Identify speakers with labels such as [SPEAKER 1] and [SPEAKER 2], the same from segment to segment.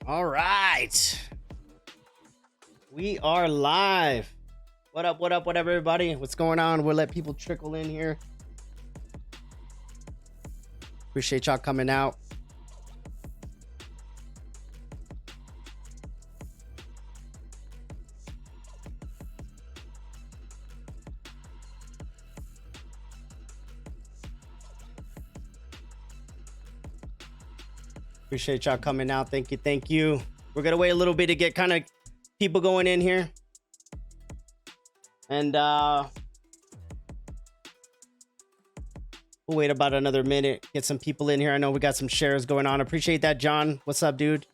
[SPEAKER 1] All right. We are live. What up, everybody? What's going on? We'll let people trickle in here. Appreciate y'all coming out. Appreciate y'all coming out. Thank you. We're gonna wait a little bit to get kind of people going in here. And we'll wait about another minute, get some people in here. I know we got some shares going on. Appreciate that, John. What's up, dude?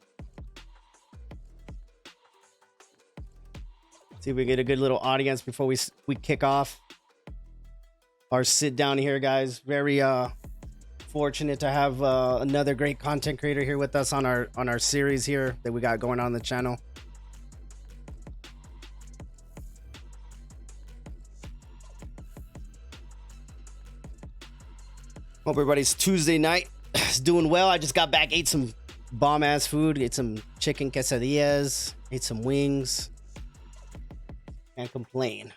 [SPEAKER 1] See if we get a good little audience before we kick off our sit down here, guys. Very fortunate to have another great content creator here with us on our series here that we got going on the channel. Hope everybody's Tuesday night is doing well. I just got back, ate some bomb ass food, ate some chicken quesadillas, ate some wings. Can't complain.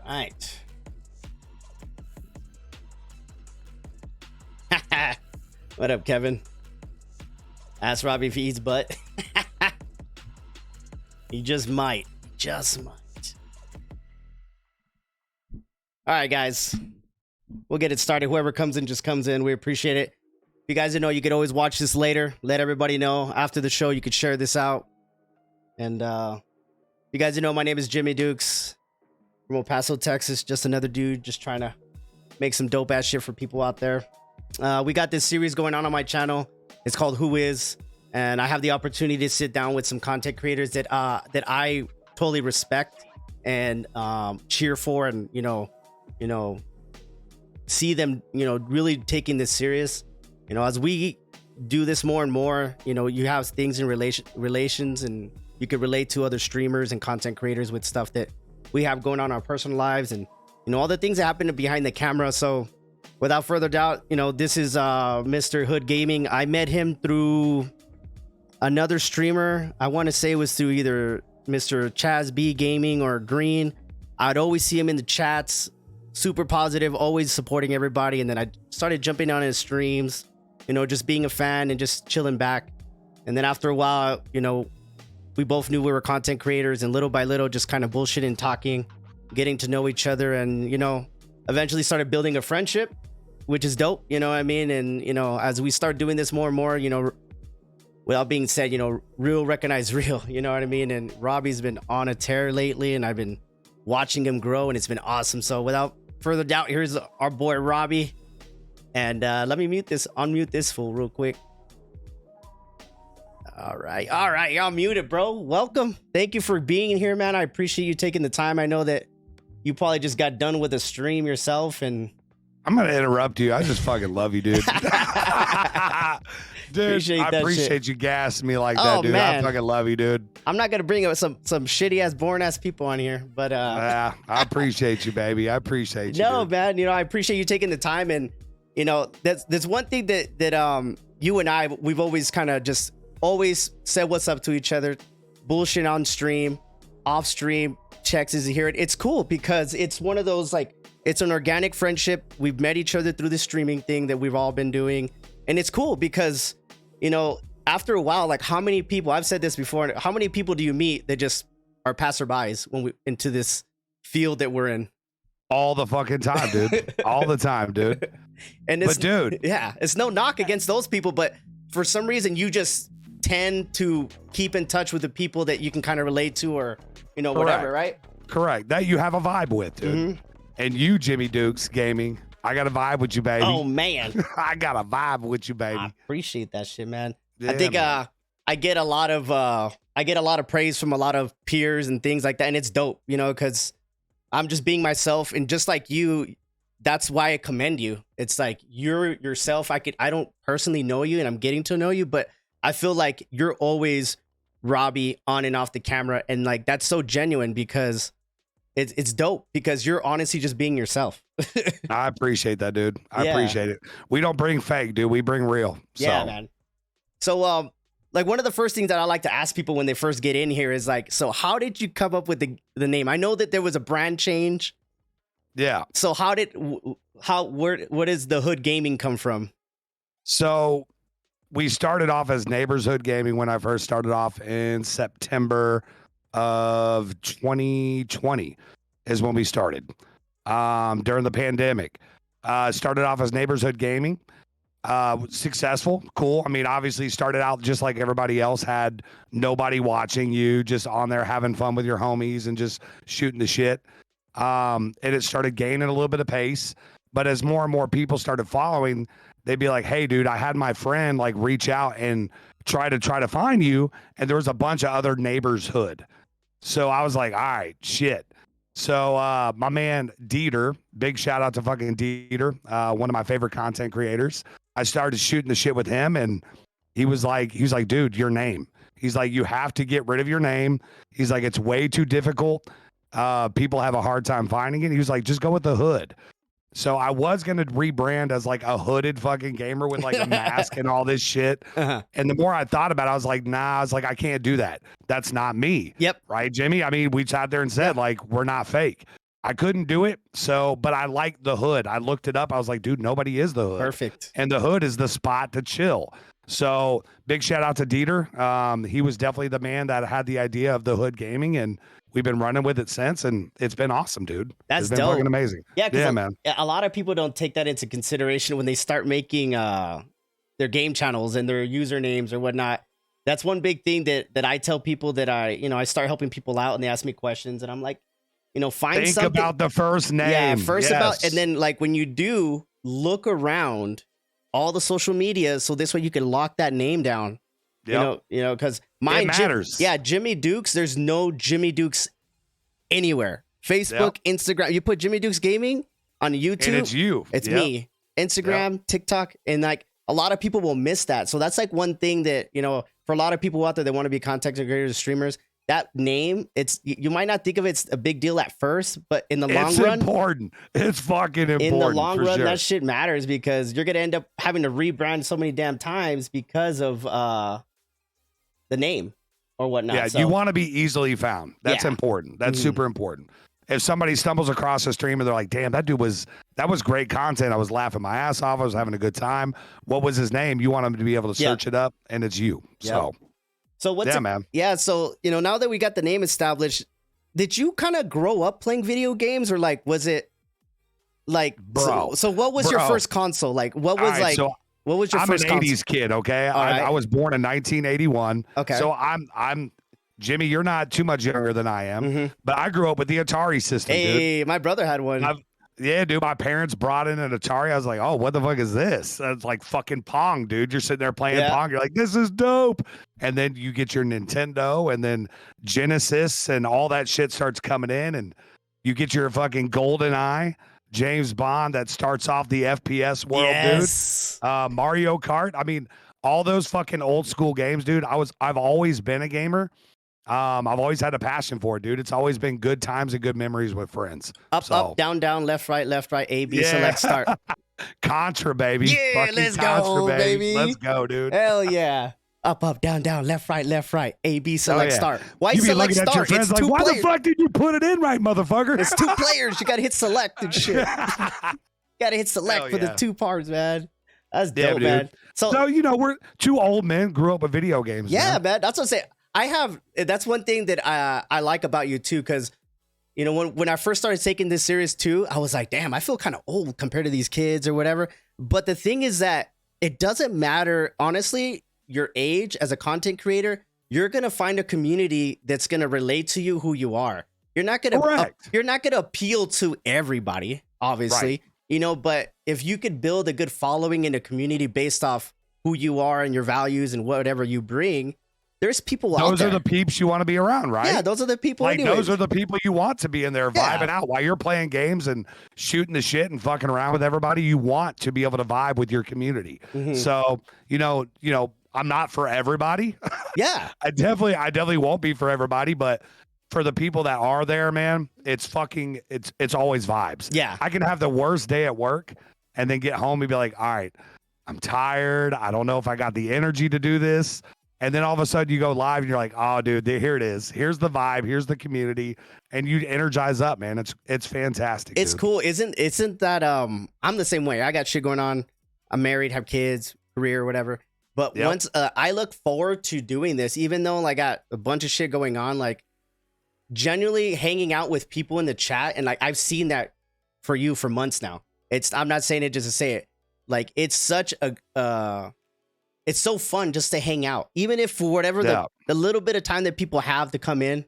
[SPEAKER 1] Right. What up, Kevin? Ask Robbie if he eats butt. He just might. Just might. All right, guys. We'll get it started. Whoever comes in just comes in. We appreciate it. If you guys know, you could always watch this later. Let everybody know after the show. You could share this out. And you guys know, my name is Jimmy Dukes from El Paso, Texas. Just another dude just trying to make some dope ass shit for people out there. We got this series going on my channel. It's called Who Is, and I have the opportunity to sit down with some content creators that I totally respect and cheer for, and you know see them really taking this serious. As we do this more and more, you have things in relations, and you could relate to other streamers and content creators with stuff that we have going on in our personal lives, and all the things that happen behind the camera. So without further doubt, this is Mr. Hood Gaming. I met him through another streamer. I want to say it was through either Mr. Chaz B Gaming or Green. I'd always see him in the chats, super positive, always supporting everybody. And then I started jumping on his streams, just being a fan and just chilling back. And then after a while, we both knew we were content creators, and little by little, just kind of bullshitting, talking, getting to know each other, and eventually started building a friendship, which is dope. You know what I mean? And as we start doing this more and more, without being said, real recognize real. You know what I mean? And Robbie's been on a tear lately, and I've been watching him grow, and it's been awesome. So without further doubt, here's our boy Robbie, and let me unmute this fool real quick. All right, y'all muted, bro. Welcome. Thank you for being here, man. I appreciate you taking the time. I know that you probably just got done with a stream yourself, and
[SPEAKER 2] I'm gonna interrupt you. I just fucking love you, dude. Dude, I appreciate you gassing me like that, dude. Man. I fucking love you, dude.
[SPEAKER 1] I'm not gonna bring up some shitty ass, boring ass people on here, but
[SPEAKER 2] yeah, I appreciate you, baby. I appreciate you.
[SPEAKER 1] No,
[SPEAKER 2] dude.
[SPEAKER 1] Man. I appreciate you taking the time, and that's one thing that you and we've always kind of just always said what's up to each other, bullshit on stream, off stream, checks as you hear it. It's cool because it's one of those, like, it's an organic friendship. We've met each other through the streaming thing that we've all been doing. And it's cool because, after a while, like, how many people, I've said this before, how many people do you meet that just are passerbys when we into this field that we're in?
[SPEAKER 2] All the fucking time, dude. All the time, dude.
[SPEAKER 1] And
[SPEAKER 2] but dude,
[SPEAKER 1] yeah, it's no knock against those people, but for some reason you just tend to keep in touch with the people that you can kind of relate to, or whatever, right?
[SPEAKER 2] Correct. That you have a vibe with, dude. Mm-hmm. And you, Jimmy Dukes Gaming, I got a vibe with you, baby.
[SPEAKER 1] Oh man,
[SPEAKER 2] I got a vibe with you, baby.
[SPEAKER 1] I appreciate that shit, man.
[SPEAKER 2] Yeah,
[SPEAKER 1] I think
[SPEAKER 2] man.
[SPEAKER 1] I get a lot of praise from a lot of peers and things like that, and it's dope, you know, because I'm just being myself, and just like you, that's why I commend you. It's like you're yourself. I don't personally know you, and I'm getting to know you, but I feel like you're always Robbie on and off the camera, and like that's so genuine because it's dope because you're honestly just being yourself.
[SPEAKER 2] I appreciate that, dude. I
[SPEAKER 1] Yeah.
[SPEAKER 2] appreciate it. We don't bring fake, dude. We bring real.
[SPEAKER 1] Yeah,
[SPEAKER 2] So,
[SPEAKER 1] man. So, like one of the first things that I like to ask people when they first get in here is like, so how did you come up with the name? I know that there was a brand change.
[SPEAKER 2] yeah.
[SPEAKER 1] So where does the Hood Gaming come from?
[SPEAKER 2] So we started off as Neighborhood Gaming when I first started off in September of 2020 is when we started. During the pandemic. Started off as Neighborhood Gaming. Successful, cool. I mean, obviously started out just like everybody else, had nobody watching you, just on there having fun with your homies and just shooting the shit. And it started gaining a little bit of pace. But as more and more people started following, they'd be like, hey, dude, I had my friend like reach out and try to find you. And there was a bunch of other neighbors hood. So I was like, all right, shit. So my man Dieter, big shout out to fucking Dieter, one of my favorite content creators. I started shooting the shit with him, and he was like, dude, your name. He's like, you have to get rid of your name. He's like, it's way too difficult. People have a hard time finding it. He was like, just go with the Hood. So I was gonna rebrand as like a hooded fucking gamer with like a mask and all this shit.
[SPEAKER 1] Uh-huh.
[SPEAKER 2] And the more I thought about it, I was like, nah, I was like, I can't do that. That's not me.
[SPEAKER 1] Yep.
[SPEAKER 2] Right, Jimmy? I mean, we sat there and said, like, we're not fake. I couldn't do it. So, but I liked the Hood. I looked it up. I was like, dude, nobody is the Hood.
[SPEAKER 1] Perfect.
[SPEAKER 2] And the Hood is the spot to chill. So big shout out to Dieter. He was definitely the man that had the idea of the Hood Gaming, and we've been running with it since, and it's been awesome, dude.
[SPEAKER 1] That's
[SPEAKER 2] it's been
[SPEAKER 1] dope.
[SPEAKER 2] fucking amazing.
[SPEAKER 1] Yeah,
[SPEAKER 2] man.
[SPEAKER 1] A lot of people don't take that into consideration when they start making their game channels and their usernames or whatnot. That's one big thing that I tell people that I start helping people out and they ask me questions and I'm like, find
[SPEAKER 2] Think
[SPEAKER 1] something
[SPEAKER 2] about the first name.
[SPEAKER 1] Yeah, first about,
[SPEAKER 2] Yes.
[SPEAKER 1] and then like when you do, look around all the social media so this way you can lock that name down.
[SPEAKER 2] Yep.
[SPEAKER 1] Because mine
[SPEAKER 2] matters.
[SPEAKER 1] Jimmy Dukes, there's no Jimmy Dukes anywhere. Facebook, Instagram, you put Jimmy Dukes Gaming on YouTube,
[SPEAKER 2] And it's you.
[SPEAKER 1] it's
[SPEAKER 2] Yep.
[SPEAKER 1] me. Instagram, TikTok, and like a lot of people will miss that. So that's like one thing that, for a lot of people out there that want to be content creators, streamers, that name, you might not think of it's a big deal at first, but in the long run,
[SPEAKER 2] important. It's fucking important.
[SPEAKER 1] in the long run,
[SPEAKER 2] sure.
[SPEAKER 1] that shit matters because you're gonna end up having to rebrand so many damn times because of the name or whatnot.
[SPEAKER 2] Yeah,
[SPEAKER 1] So,
[SPEAKER 2] you want to be easily found. That's
[SPEAKER 1] Yeah.
[SPEAKER 2] important. That's
[SPEAKER 1] Mhm.
[SPEAKER 2] super important. If somebody stumbles across a stream and they're like, damn, that was great content. I was laughing my ass off. I was having a good time. What was his name? You want them to be able to
[SPEAKER 1] Yeah.
[SPEAKER 2] search it up, and it's you.
[SPEAKER 1] Yeah. So what's
[SPEAKER 2] man.
[SPEAKER 1] Yeah, so now that we got the name established, did you kind of grow up playing video games or like was it like
[SPEAKER 2] Bro.
[SPEAKER 1] So what was your
[SPEAKER 2] Bro.
[SPEAKER 1] first console? Like what was
[SPEAKER 2] All right,
[SPEAKER 1] like
[SPEAKER 2] so
[SPEAKER 1] what was your
[SPEAKER 2] I'm
[SPEAKER 1] first
[SPEAKER 2] an
[SPEAKER 1] console?
[SPEAKER 2] 80s kid, okay?
[SPEAKER 1] right.
[SPEAKER 2] I was born in 1981.
[SPEAKER 1] Okay.
[SPEAKER 2] So I'm Jimmy, you're not too much younger than I am,
[SPEAKER 1] Mhm.
[SPEAKER 2] but I grew up with the Atari system, dude.
[SPEAKER 1] Hey, my brother had one.
[SPEAKER 2] Yeah, dude, my parents brought in an Atari. I was like, oh, what the fuck is this? It's like fucking Pong, dude. You're sitting there playing
[SPEAKER 1] Yeah.
[SPEAKER 2] Pong. You're like, this is dope. And then you get your Nintendo and then Genesis and all that shit starts coming in. And you get your fucking GoldenEye, James Bond that starts off the FPS world,
[SPEAKER 1] Yes.
[SPEAKER 2] dude. Mario Kart. I mean, all those fucking old school games, dude. I've always been a gamer. I've always had a passion for it, dude. It's always been good times and good memories with friends.
[SPEAKER 1] Up, up, down, down, left, right, A, B, select, start.
[SPEAKER 2] Contra, baby.
[SPEAKER 1] Yeah,
[SPEAKER 2] Fucking
[SPEAKER 1] let's
[SPEAKER 2] Contra,
[SPEAKER 1] go, baby.
[SPEAKER 2] Let's go, dude.
[SPEAKER 1] Hell yeah. Up, up, down, down, left, right, A, B, select,
[SPEAKER 2] yeah.
[SPEAKER 1] start. Why
[SPEAKER 2] You be
[SPEAKER 1] select
[SPEAKER 2] looking at your
[SPEAKER 1] start?
[SPEAKER 2] friends
[SPEAKER 1] It's
[SPEAKER 2] like,
[SPEAKER 1] two
[SPEAKER 2] why
[SPEAKER 1] players.
[SPEAKER 2] the fuck did you put it in right, motherfucker?
[SPEAKER 1] It's two players. You gotta hit select and shit. Gotta hit select
[SPEAKER 2] Hell
[SPEAKER 1] for the
[SPEAKER 2] yeah.
[SPEAKER 1] two parts, man. That's
[SPEAKER 2] Yeah,
[SPEAKER 1] dope,
[SPEAKER 2] dude.
[SPEAKER 1] man. So
[SPEAKER 2] we're two old men grew up with video games.
[SPEAKER 1] yeah,
[SPEAKER 2] man.
[SPEAKER 1] man. That's what I'm saying. That's one thing that I like about you too, because when I first started taking this serious too, I was like, damn, I feel kind of old compared to these kids or whatever. But the thing is that it doesn't matter, honestly, your age as a content creator. You're gonna find a community that's gonna relate to you, who you are. You're not gonna
[SPEAKER 2] Correct.
[SPEAKER 1] you're not gonna appeal to everybody, obviously. But if you could build a good following in a community based off who you are and your values and whatever you bring, there's people out
[SPEAKER 2] Those
[SPEAKER 1] there.
[SPEAKER 2] are the peeps you want to be around, right?
[SPEAKER 1] Yeah, those are the people.
[SPEAKER 2] Like
[SPEAKER 1] anyways.
[SPEAKER 2] those are the people you want to be in there
[SPEAKER 1] Yeah.
[SPEAKER 2] vibing out while you're playing games and shooting the shit and fucking around with everybody. You want to be able to vibe with your community.
[SPEAKER 1] Mhm.
[SPEAKER 2] So, you know, I'm not for everybody.
[SPEAKER 1] Yeah.
[SPEAKER 2] I definitely won't be for everybody, but for the people that are there, man, it's always vibes.
[SPEAKER 1] Yeah.
[SPEAKER 2] I can have the worst day at work and then get home and be like, all right, I'm tired. I don't know if I got the energy to do this. And then all of a sudden you go live and you're like, oh, dude, here it is. Here's the vibe. Here's the community. And you energize up, man. It's fantastic.
[SPEAKER 1] It's
[SPEAKER 2] dude.
[SPEAKER 1] cool. Isn't that I'm the same way. I got shit going on. I'm married, have kids, career, whatever. But
[SPEAKER 2] Yep.
[SPEAKER 1] once I look forward to doing this, even though I got a bunch of shit going on, like genuinely hanging out with people in the chat. And like I've seen that for you for months now. I'm not saying it just to say it. Like it's such a it's so fun just to hang out. Even if for whatever
[SPEAKER 2] Yeah.
[SPEAKER 1] the little bit of time that people have to come in.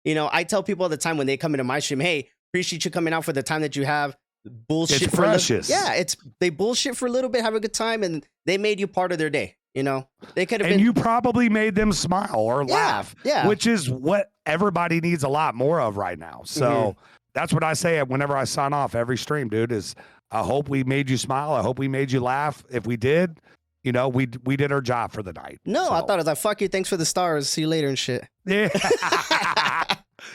[SPEAKER 1] You know, I tell people all the time when they come into my stream, hey, appreciate you coming out for the time that you have. Bullshit
[SPEAKER 2] It's
[SPEAKER 1] for
[SPEAKER 2] precious.
[SPEAKER 1] they bullshit for a little bit, have a good time, and they made you part of their day. You know, they could have
[SPEAKER 2] And
[SPEAKER 1] been.
[SPEAKER 2] you probably made them smile or
[SPEAKER 1] Yeah,
[SPEAKER 2] laugh,
[SPEAKER 1] yeah.
[SPEAKER 2] which is what everybody needs a lot more of right now. So that's what I say whenever I sign off every stream, dude, is I hope we made you smile. I hope we made you laugh. If we did, you know, we did our job for the night.
[SPEAKER 1] No,
[SPEAKER 2] So,
[SPEAKER 1] I thought it was like, fuck you, thanks for the stars, see you later and shit.
[SPEAKER 2] yeah.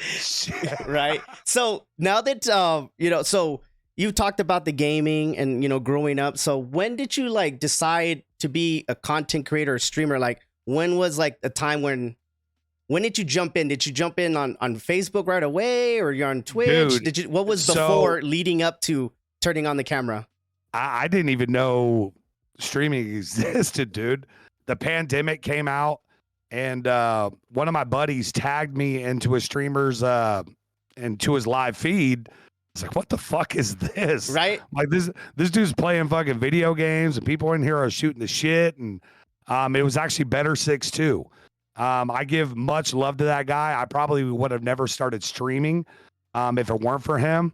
[SPEAKER 2] Shit.
[SPEAKER 1] Right. So now that so you talked about the gaming and growing up. So when did you like decide to be a content creator or streamer? Like when was like the time when did you jump in? Did you jump in on Facebook right away, or you're on Twitch?
[SPEAKER 2] Dude,
[SPEAKER 1] What was
[SPEAKER 2] so-
[SPEAKER 1] before leading up to turning on the camera?
[SPEAKER 2] I didn't even know streaming existed, dude. The pandemic came out, and one of my buddies tagged me into a streamer's into his live feed. It's like, what the fuck is this?
[SPEAKER 1] Right?
[SPEAKER 2] Like this dude's playing fucking video games, and people in here are shooting the shit. And it was actually Better 6-2. I give much love to that guy. I probably would have never started streaming if it weren't for him.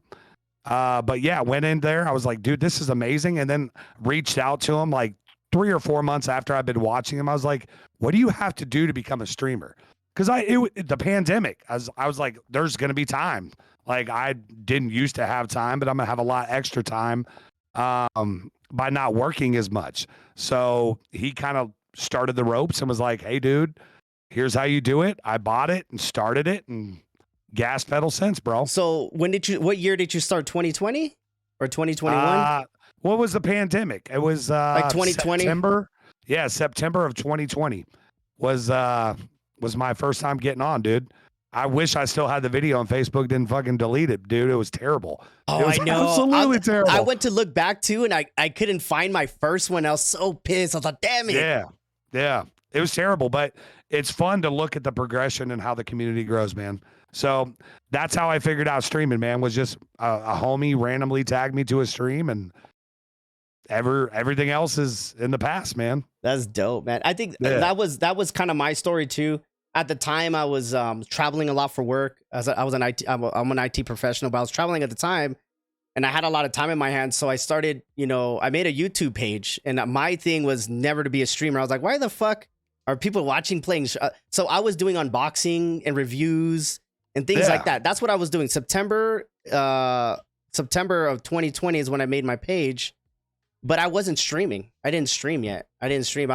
[SPEAKER 2] But yeah, went in there. I was like, dude, this is amazing. And then reached out to him like 3 or 4 months after I've been watching him. I was like, what do you have to do to become a streamer? Because the pandemic, I was like, there's going to be time. Like I didn't used to have time, but I'm going to have a lot extra time by not working as much. So he kind of started the ropes and was like, hey, dude, here's how you do it. I bought it and started it and gas pedal since, bro.
[SPEAKER 1] So what year did you start? 2020 or 2021?
[SPEAKER 2] What was the pandemic? It was
[SPEAKER 1] Like 2020?
[SPEAKER 2] September. Yeah, September of 2020 was my first time getting on, dude. I wish I still had the video on Facebook, didn't fucking delete it, dude. It was terrible.
[SPEAKER 1] Oh,
[SPEAKER 2] It was
[SPEAKER 1] I know.
[SPEAKER 2] absolutely terrible.
[SPEAKER 1] I went to look back too, and I couldn't find my first one. I was so pissed. I was like, damn it.
[SPEAKER 2] Yeah. It was terrible, but it's fun to look at the progression and how the community grows, man. So that's how I figured out streaming, man, was just a homie randomly tagged me to a stream, and everything else is in the past, man.
[SPEAKER 1] That's dope, man. I think
[SPEAKER 2] Yeah.
[SPEAKER 1] that was kind of my story too. At the time, I was traveling a lot for work. I was an IT. I'm an IT professional, but I was traveling at the time, and I had a lot of time in my hands. So I started, I made a YouTube page, and my thing was never to be a streamer. I was like, why the fuck are people watching playing? So I was doing unboxing and reviews and things like that. That's what I was doing. September of 2020 is when I made my page. But I wasn't streaming. I didn't stream yet. I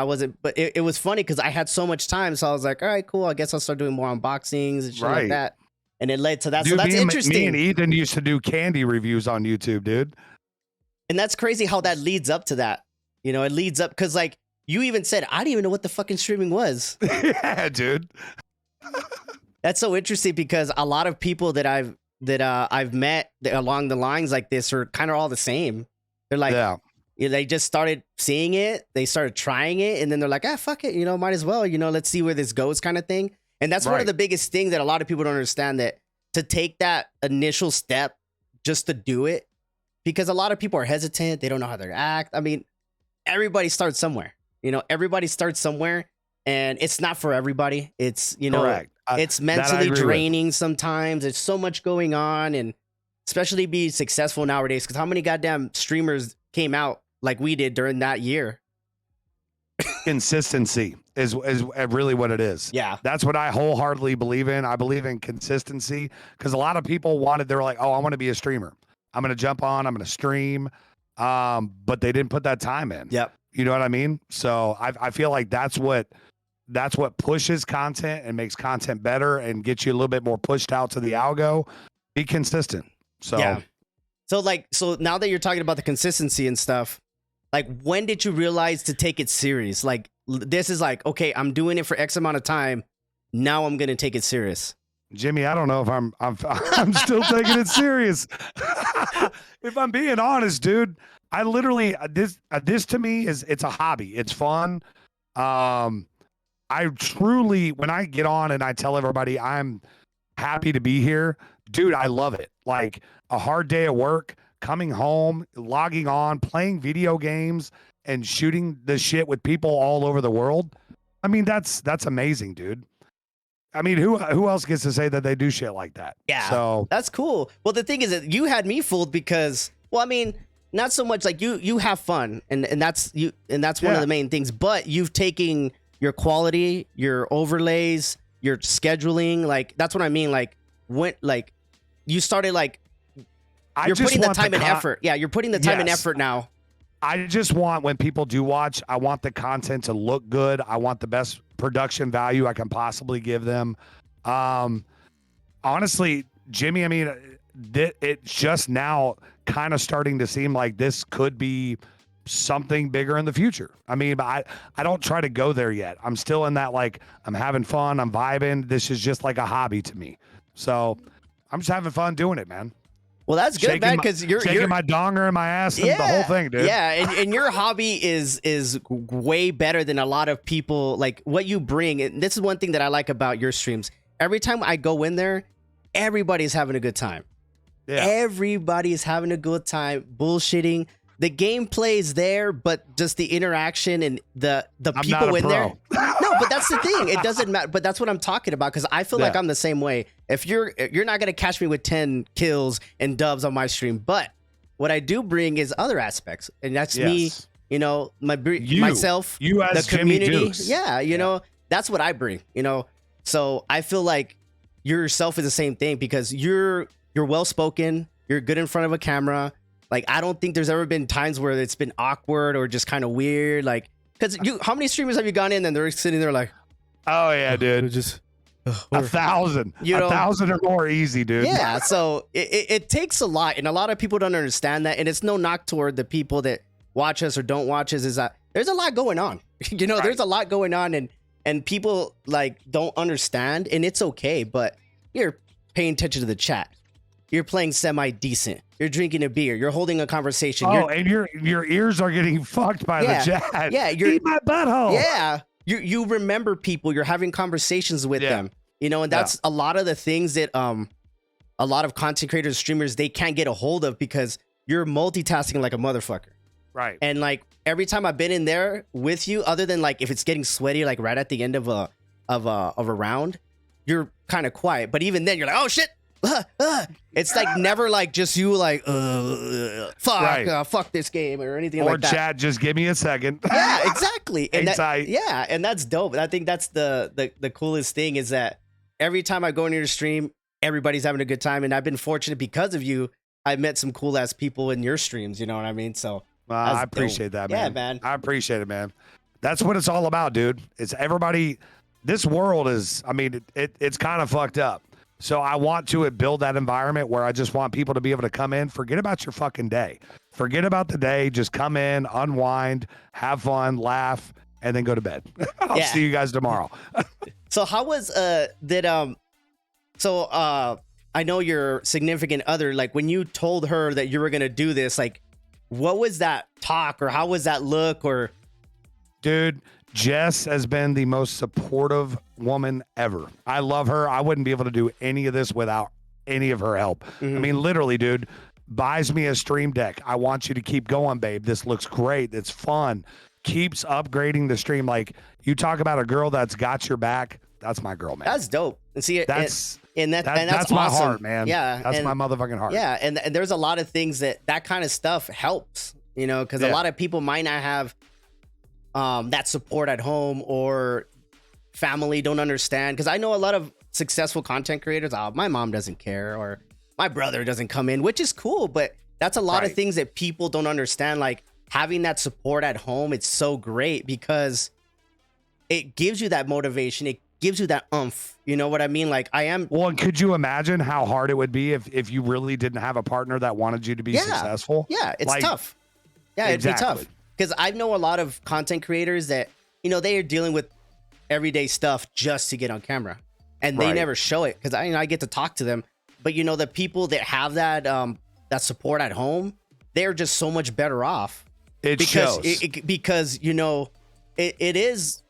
[SPEAKER 1] wasn't. But it was funny because I had so much time. So I was like, all right, cool. I guess I'll start doing more unboxings and shit like that. And it led to that.
[SPEAKER 2] Dude,
[SPEAKER 1] so that's interesting.
[SPEAKER 2] Me and Ethan used to do candy reviews on YouTube, dude.
[SPEAKER 1] And that's crazy how that leads up to that. It leads up because like you even said, I didn't even know what the fucking streaming was.
[SPEAKER 2] Yeah, dude.
[SPEAKER 1] That's so interesting because a lot of people that I've met along the lines like this are kind of all the same. They're like, they just started seeing it, they started trying it, and then they're like, fuck it, might as well, let's see where this goes kind of thing. And that's one of the biggest things that a lot of people don't understand, that to take that initial step just to do it, because a lot of people are hesitant, they don't know how to act. I mean, everybody starts somewhere, everybody starts somewhere, and it's not for everybody. It's,
[SPEAKER 2] Correct.
[SPEAKER 1] It's mentally draining sometimes. There's so much going on, and especially be successful nowadays, because how many goddamn streamers came out like we did during that year?
[SPEAKER 2] Consistency is really what it is.
[SPEAKER 1] Yeah.
[SPEAKER 2] That's what I wholeheartedly believe in. I believe in consistency because a lot of people they're like, oh, I want to be a streamer. I'm going to jump on, I'm going to stream. But they didn't put that time in.
[SPEAKER 1] Yep.
[SPEAKER 2] You know what I mean? So I feel like that's what pushes content and makes content better and gets you a little bit more pushed out to the algo. Be consistent. So,
[SPEAKER 1] yeah. So now that you're talking about the consistency and stuff, like when did you realize to take it serious? Like this is like, okay, I'm doing it for X amount of time. Now I'm going to take it serious.
[SPEAKER 2] Jimmy, I don't know if I'm still taking it serious. If I'm being honest, dude, I literally, this to me it's a hobby. It's fun. I truly, when I get on and I tell everybody I'm happy to be here, dude, I love it. Like a hard day at work, coming home, logging on, playing video games and shooting the shit with people all over the world. I mean, that's amazing, dude. I mean, who else gets to say that they do shit like that?
[SPEAKER 1] Yeah.
[SPEAKER 2] So
[SPEAKER 1] that's cool. Well, the thing is that you had me fooled because, well, I mean, not so much like you have fun and that's one of the main things, but you've taken your quality, your overlays, your scheduling, like that's what I mean. Like when like you started like you're putting the time and effort. Yeah, you're putting the time and effort now.
[SPEAKER 2] I just want when people do watch, I want the content to look good. I want the best production value I can possibly give them. Honestly, Jimmy, I mean, it's just now kind of starting to seem like this could be something bigger in the future. I mean, I don't try to go there yet. I'm still in that, like, I'm having fun. I'm vibing. This is just like a hobby to me. So I'm just having fun doing it, man.
[SPEAKER 1] Well, that's good, man, because you're
[SPEAKER 2] shaking my donger in my ass and the whole thing, dude.
[SPEAKER 1] Yeah, and your hobby is way better than a lot of people. Like what you bring, and this is one thing that I like about your streams. Every time I go in there, everybody's having a good time. Yeah. Everybody's having a good time, bullshitting. The gameplay is there, but just the interaction and the people in there. No, but that's the thing. It doesn't matter. But that's what I'm talking about because I feel like I'm the same way. If you're not gonna catch me with 10 kills and dubs on my stream, but what I do bring is other aspects, and that's me. You know, myself,
[SPEAKER 2] you as
[SPEAKER 1] the community.
[SPEAKER 2] Jimmy Dukes.
[SPEAKER 1] Yeah, you know, that's what I bring. You know, so I feel like yourself is the same thing because you're well spoken. You're good in front of a camera. Like, I don't think there's ever been times where it's been awkward or just kind of weird. Like, because how many streamers have you gone in and they're sitting there like,
[SPEAKER 2] oh yeah, dude, just 1,000, 1,000 or more easy, dude.
[SPEAKER 1] Yeah, so it takes a lot, and a lot of people don't understand that. And it's no knock toward the people that watch us or don't watch us. Is that there's a lot going on. You know, there's a lot going on, and people like don't understand, and it's okay. But you're paying attention to the chat. You're playing semi-decent. You're drinking a beer. You're holding a conversation.
[SPEAKER 2] And your ears are getting fucked by the chat.
[SPEAKER 1] Yeah,
[SPEAKER 2] eat my butthole.
[SPEAKER 1] Yeah, you remember people. You're having conversations with them. You know, and that's a lot of the things that a lot of content creators, streamers, they can't get a hold of because you're multitasking like a motherfucker.
[SPEAKER 2] Right.
[SPEAKER 1] And like every time I've been in there with you, other than like if it's getting sweaty, like right at the end of a round, you're kind of quiet. But even then, you're like, oh shit. It's like never like just you like fuck this game or anything like that.
[SPEAKER 2] Or chat, just give me a second.
[SPEAKER 1] Yeah, exactly. And
[SPEAKER 2] tight.
[SPEAKER 1] Yeah, and that's dope. I think that's the coolest thing is that every time I go into your stream, everybody's having a good time, and I've been fortunate because of you. I've met some cool ass people in your streams. You know what I mean? So
[SPEAKER 2] I appreciate that, man.
[SPEAKER 1] Yeah, man.
[SPEAKER 2] I appreciate it, man. That's what it's all about, dude. It's everybody. This world is. I mean, it's kind of fucked up. So I want to build that environment where I just want people to be able to come in, forget about your fucking day. Forget about the day. Just come in, unwind, have fun, laugh, and then go to bed. I'll see you guys tomorrow.
[SPEAKER 1] So how was I know your significant other, like when you told her that you were going to do this, like what was that talk or how was that look or?
[SPEAKER 2] Dude, Jess has been the most supportive woman ever. I love her. I wouldn't be able to do any of this without any of her help. Mm-hmm. I mean, literally, dude, buys me a stream deck. I want you to keep going, babe. This looks great. It's fun. Keeps upgrading the stream. Like, you talk about a girl that's got your back. That's my girl, man.
[SPEAKER 1] That's dope. And see,
[SPEAKER 2] that's
[SPEAKER 1] awesome.
[SPEAKER 2] my heart, man.
[SPEAKER 1] Yeah.
[SPEAKER 2] That's my motherfucking heart.
[SPEAKER 1] Yeah. And there's a lot of things that kind of stuff helps, you know, because a lot of people might not have that support at home, or family don't understand. Because I know a lot of successful content creators, oh, my mom doesn't care, or my brother doesn't come in, which is cool, but that's a lot of things that people don't understand. Like having that support at home, it's so great because it gives you that motivation. It gives you that oomph. You know what I mean? Like
[SPEAKER 2] Well, and could you imagine how hard it would be if you really didn't have a partner that wanted you to be successful?
[SPEAKER 1] Yeah, it's
[SPEAKER 2] like,
[SPEAKER 1] tough. Yeah,
[SPEAKER 2] exactly.
[SPEAKER 1] It'd be tough. Because I know a lot of content creators that, they are dealing with everyday stuff just to get on camera. And they never show it because I get to talk to them. But, the people that have that that support at home, they're just so much better off. Because it is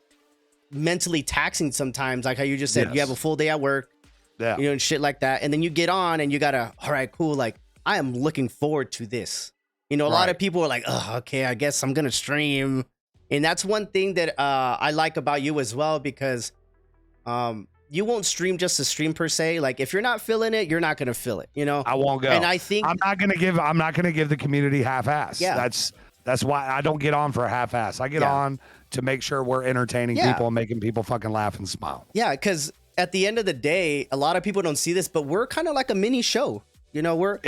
[SPEAKER 1] mentally taxing sometimes, like how you just said. You have a full day at work, and shit like that, and then you get on and you gotta, all right, cool, like I am looking forward to this. A lot of people are like, oh, okay, I guess I'm gonna stream. And that's one thing that I like about you as well, because you won't stream just to stream per se. Like if you're not feeling it, you're not gonna feel it.
[SPEAKER 2] I won't go.
[SPEAKER 1] And I think
[SPEAKER 2] I'm not gonna give the community half-ass.
[SPEAKER 1] Yeah.
[SPEAKER 2] That's why I don't get on for a half-ass. I get on to make sure we're entertaining people and making people fucking laugh and smile.
[SPEAKER 1] Yeah, because at the end of the day, a lot of people don't see this, but we're kind of like a mini show. We are.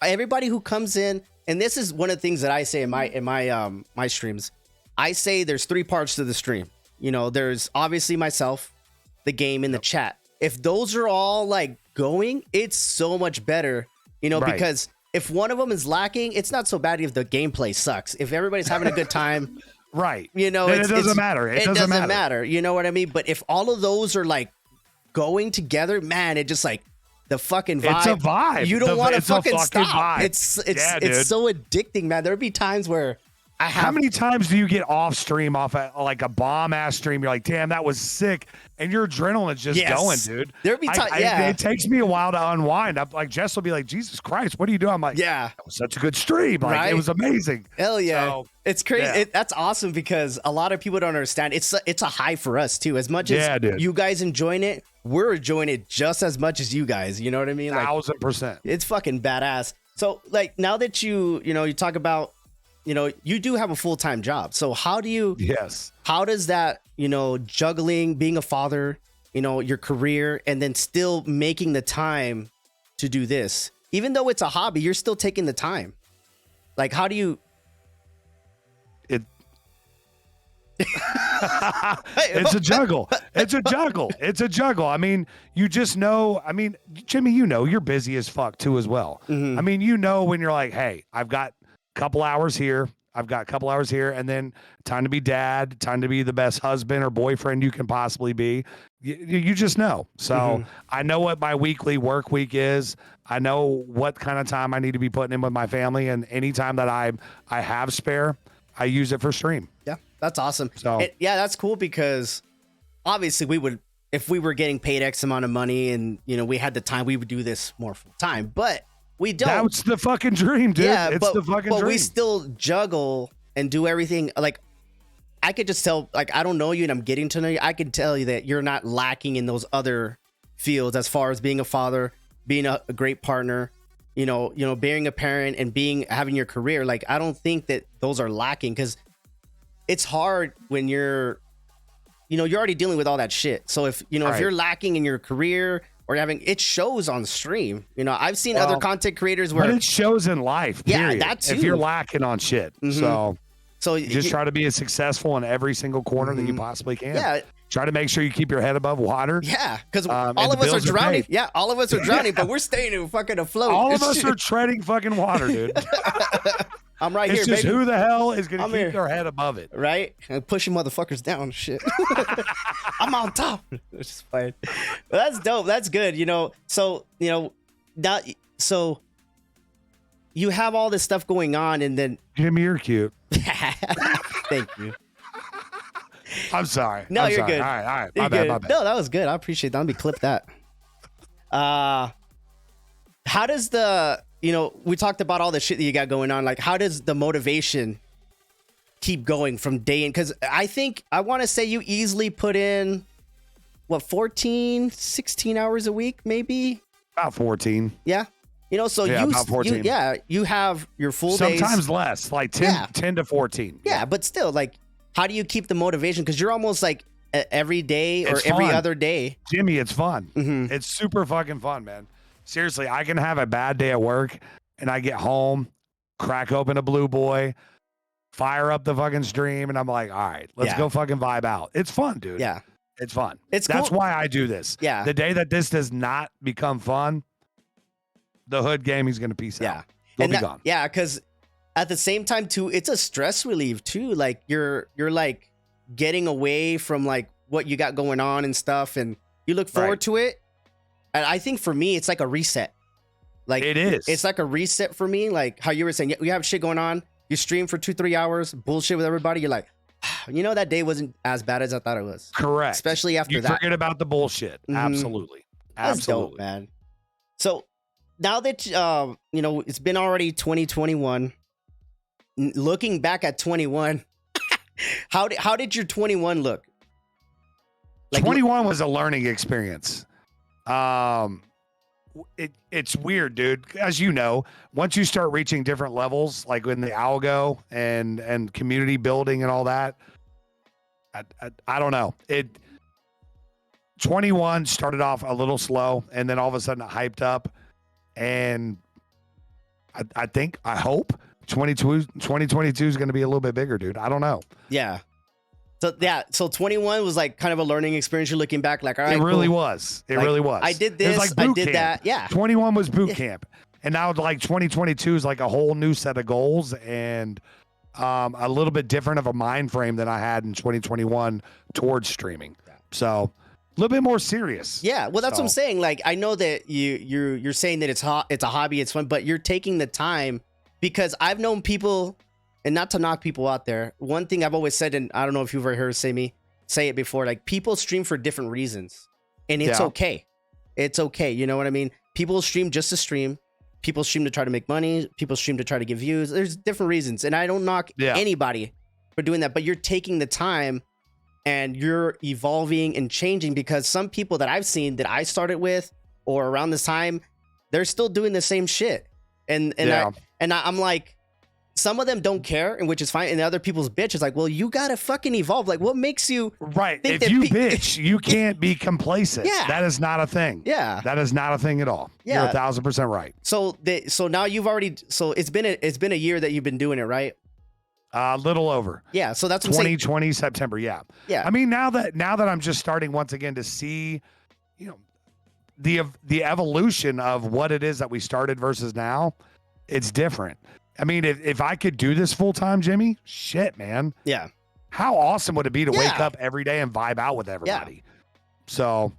[SPEAKER 1] Everybody who comes in, and this is one of the things that I say in my streams. I say there's 3 parts to the stream. There's obviously myself, the game, and the chat. If those are all like going, it's so much better. Because if one of them is lacking, it's not so bad if the gameplay sucks. If everybody's having a good time,
[SPEAKER 2] right?
[SPEAKER 1] It
[SPEAKER 2] doesn't matter. It doesn't matter.
[SPEAKER 1] You know what I mean? But if all of those are like going together, man, it just like the fucking vibe.
[SPEAKER 2] It's a vibe.
[SPEAKER 1] You don't want to fucking stop.
[SPEAKER 2] Vibe.
[SPEAKER 1] It's so addicting, man. There'd be times where
[SPEAKER 2] how many times do you get off stream, off like a bomb ass stream? You're like, damn, that was sick. And your adrenaline's just going, dude.
[SPEAKER 1] There'd be times,
[SPEAKER 2] it takes me a while to unwind. I'm like, Jess will be like, Jesus Christ, what are you doing? I'm like, that was such a good stream. Like, it was amazing.
[SPEAKER 1] Hell yeah.
[SPEAKER 2] So,
[SPEAKER 1] it's crazy.
[SPEAKER 2] Yeah.
[SPEAKER 1] That's awesome because a lot of people don't understand. It's a high for us too. As much as you guys enjoying it, we're enjoying it just as much as you guys. You know what I mean? Like,
[SPEAKER 2] 1,000%.
[SPEAKER 1] It's fucking badass. So like now that you talk about, you do have a full-time job. So how does that, juggling, being a father, your career, and then still making the time to do this, even though it's a hobby, you're still taking the time. Like, how do you?
[SPEAKER 2] It's a juggle. It's a juggle. I mean, you just know. I mean, Jimmy, you're busy as fuck too as well.
[SPEAKER 1] Mm-hmm.
[SPEAKER 2] I mean, when you're like, hey, I've got couple hours here, and then time to be dad, time to be the best husband or boyfriend you can possibly be. You just know. So I know what my weekly work week is. I know what kind of time I need to be putting in with my family, and anytime that I have spare, I use it for stream.
[SPEAKER 1] Yeah, that's awesome.
[SPEAKER 2] So
[SPEAKER 1] that's cool because obviously we would, if we were getting paid X amount of money and we had the time, we would do this more full time, but we don't.
[SPEAKER 2] That's the fucking dream, dude.
[SPEAKER 1] Yeah,
[SPEAKER 2] it's the fucking dream.
[SPEAKER 1] But we still juggle and do everything. Like, I could just tell, like, I don't know you and I'm getting to know you. I can tell you that you're not lacking in those other fields as far as being a father, being a great partner, being a parent and having your career. Like, I don't think that those are lacking because it's hard when you're already dealing with all that shit. So if you're lacking in your career, or it shows on stream. I've seen other content creators where
[SPEAKER 2] but it shows in life. Period.
[SPEAKER 1] Yeah, that too.
[SPEAKER 2] If you're lacking on shit, so you just try to be as successful in every single corner that you possibly can.
[SPEAKER 1] Yeah,
[SPEAKER 2] try to make sure you keep your head above water.
[SPEAKER 1] Yeah, because all of us are drowning. Yeah, all of us are drowning, but we're staying fucking afloat.
[SPEAKER 2] All of us are treading fucking water, dude.
[SPEAKER 1] I'm right
[SPEAKER 2] it's
[SPEAKER 1] here,
[SPEAKER 2] just
[SPEAKER 1] baby.
[SPEAKER 2] who the hell is going to keep their head above it?
[SPEAKER 1] Right? And pushing motherfuckers down. Shit. I'm on top. It's just fine. Well, that's dope. That's good. So, so you have all this stuff going on and then.
[SPEAKER 2] Jimmy, you're cute.
[SPEAKER 1] Thank you.
[SPEAKER 2] I'm sorry.
[SPEAKER 1] No, you're good.
[SPEAKER 2] All right.
[SPEAKER 1] You're
[SPEAKER 2] My bad.
[SPEAKER 1] No, that was good. I appreciate that. Let me clip that. How does we talked about all the shit that you got going on. Like, how does the motivation keep going from day in? Because I want to say you easily put in, 14, 16 hours a week, maybe?
[SPEAKER 2] About 14.
[SPEAKER 1] Yeah. You know, so
[SPEAKER 2] Yeah, about 14.
[SPEAKER 1] you have your full
[SPEAKER 2] Sometimes
[SPEAKER 1] days.
[SPEAKER 2] less, like 10,
[SPEAKER 1] Yeah.
[SPEAKER 2] 10 to 14.
[SPEAKER 1] Yeah, but still, like, how do you keep the motivation? Because you're almost like every day or
[SPEAKER 2] It's
[SPEAKER 1] every
[SPEAKER 2] fun.
[SPEAKER 1] other day.
[SPEAKER 2] Jimmy, it's fun.
[SPEAKER 1] Mhm.
[SPEAKER 2] It's super fucking fun, man. Seriously, I can have a bad day at work and I get home, crack open a Blue Boy, fire up the fucking stream, and I'm like, all right, let's
[SPEAKER 1] Yeah.
[SPEAKER 2] go fucking vibe out. It's fun, dude.
[SPEAKER 1] Yeah,
[SPEAKER 2] It's fun.
[SPEAKER 1] it's
[SPEAKER 2] That's
[SPEAKER 1] cool.
[SPEAKER 2] why I do this.
[SPEAKER 1] Yeah,
[SPEAKER 2] The day that this does not become fun, the hood gaming's gonna peace
[SPEAKER 1] yeah,
[SPEAKER 2] out. We'll be
[SPEAKER 1] that,
[SPEAKER 2] gone.
[SPEAKER 1] yeah, because at the same time too, it's a stress relief too. Like you're like getting away from like what you got going on and stuff, and you look forward
[SPEAKER 2] Right.
[SPEAKER 1] to it. And I think for me, it's like a reset. Like
[SPEAKER 2] It is.
[SPEAKER 1] It's like a reset for me. Like how you were saying, you have shit going on. You stream for 2-3 hours, bullshit with everybody. You're like, you know, that day wasn't as bad as I thought it was.
[SPEAKER 2] Correct.
[SPEAKER 1] Especially after
[SPEAKER 2] You
[SPEAKER 1] that.
[SPEAKER 2] forget about the bullshit.
[SPEAKER 1] Mhm.
[SPEAKER 2] Absolutely.
[SPEAKER 1] That's
[SPEAKER 2] Absolutely.
[SPEAKER 1] dope, man. So now that you know, it's been already 2021. Looking back at 21, how did your 21 look? Like
[SPEAKER 2] 21 was a learning experience. It's weird, dude. As you know, once you start reaching different levels, like in the algo and community building and all that, I don't know. 21 started off a little slow, and then all of a sudden it hyped up, and I hope 2022 is going to be a little bit bigger, dude. I don't know.
[SPEAKER 1] Yeah. So 21 was like kind of a learning experience. You're looking back, like, all right,
[SPEAKER 2] It really
[SPEAKER 1] cool.
[SPEAKER 2] was. It
[SPEAKER 1] Like,
[SPEAKER 2] really was.
[SPEAKER 1] I did
[SPEAKER 2] It was
[SPEAKER 1] this.
[SPEAKER 2] like
[SPEAKER 1] I
[SPEAKER 2] boot
[SPEAKER 1] did
[SPEAKER 2] camp.
[SPEAKER 1] that. Yeah.
[SPEAKER 2] 21 was boot camp, and now like 2022 is like a whole new set of goals and a little bit different of a mind frame than I had in 2021 towards streaming.
[SPEAKER 1] Yeah.
[SPEAKER 2] So a little bit more serious.
[SPEAKER 1] Yeah. Well, that's what I'm
[SPEAKER 2] So-
[SPEAKER 1] saying. Like, I know that you're saying that it's a hobby, it's fun, but you're taking the time, because I've known people, and not to knock people out there. One thing I've always said, and I don't know if you've ever heard say it before, like, people stream for different reasons, and it's
[SPEAKER 2] Yeah.
[SPEAKER 1] okay. It's okay. You know what I mean? People stream just to stream. People stream to try to make money. People stream to try to get views. There's different reasons, and I don't knock
[SPEAKER 2] Yeah.
[SPEAKER 1] anybody for doing that, but you're taking the time and you're evolving and changing, because some people that I've seen that I started with or around this time, they're still doing the same shit. And
[SPEAKER 2] Yeah.
[SPEAKER 1] I'm like, some of them don't care, and which is fine. And the other people's bitch is like, well, you gotta fucking evolve. Like, what makes you?
[SPEAKER 2] Right.
[SPEAKER 1] think
[SPEAKER 2] If
[SPEAKER 1] that
[SPEAKER 2] you
[SPEAKER 1] pe-
[SPEAKER 2] bitch, you can't be complacent.
[SPEAKER 1] Yeah.
[SPEAKER 2] That is not a thing.
[SPEAKER 1] Yeah.
[SPEAKER 2] That is not a thing at all.
[SPEAKER 1] Yeah.
[SPEAKER 2] You're 1,000% right.
[SPEAKER 1] So now you've already. So it's been a year that you've been doing it, right?
[SPEAKER 2] A little over.
[SPEAKER 1] Yeah. So that's what I'm saying.
[SPEAKER 2] 2020 September. Yeah.
[SPEAKER 1] Yeah.
[SPEAKER 2] I mean, now that I'm just starting once again to see, you know, the evolution of what it is that we started versus now, it's different. I mean, if I could do this full time, Jimmy, shit, man,
[SPEAKER 1] Yeah.
[SPEAKER 2] how awesome would it be to wake
[SPEAKER 1] Yeah.
[SPEAKER 2] up every day and vibe out with everybody? So,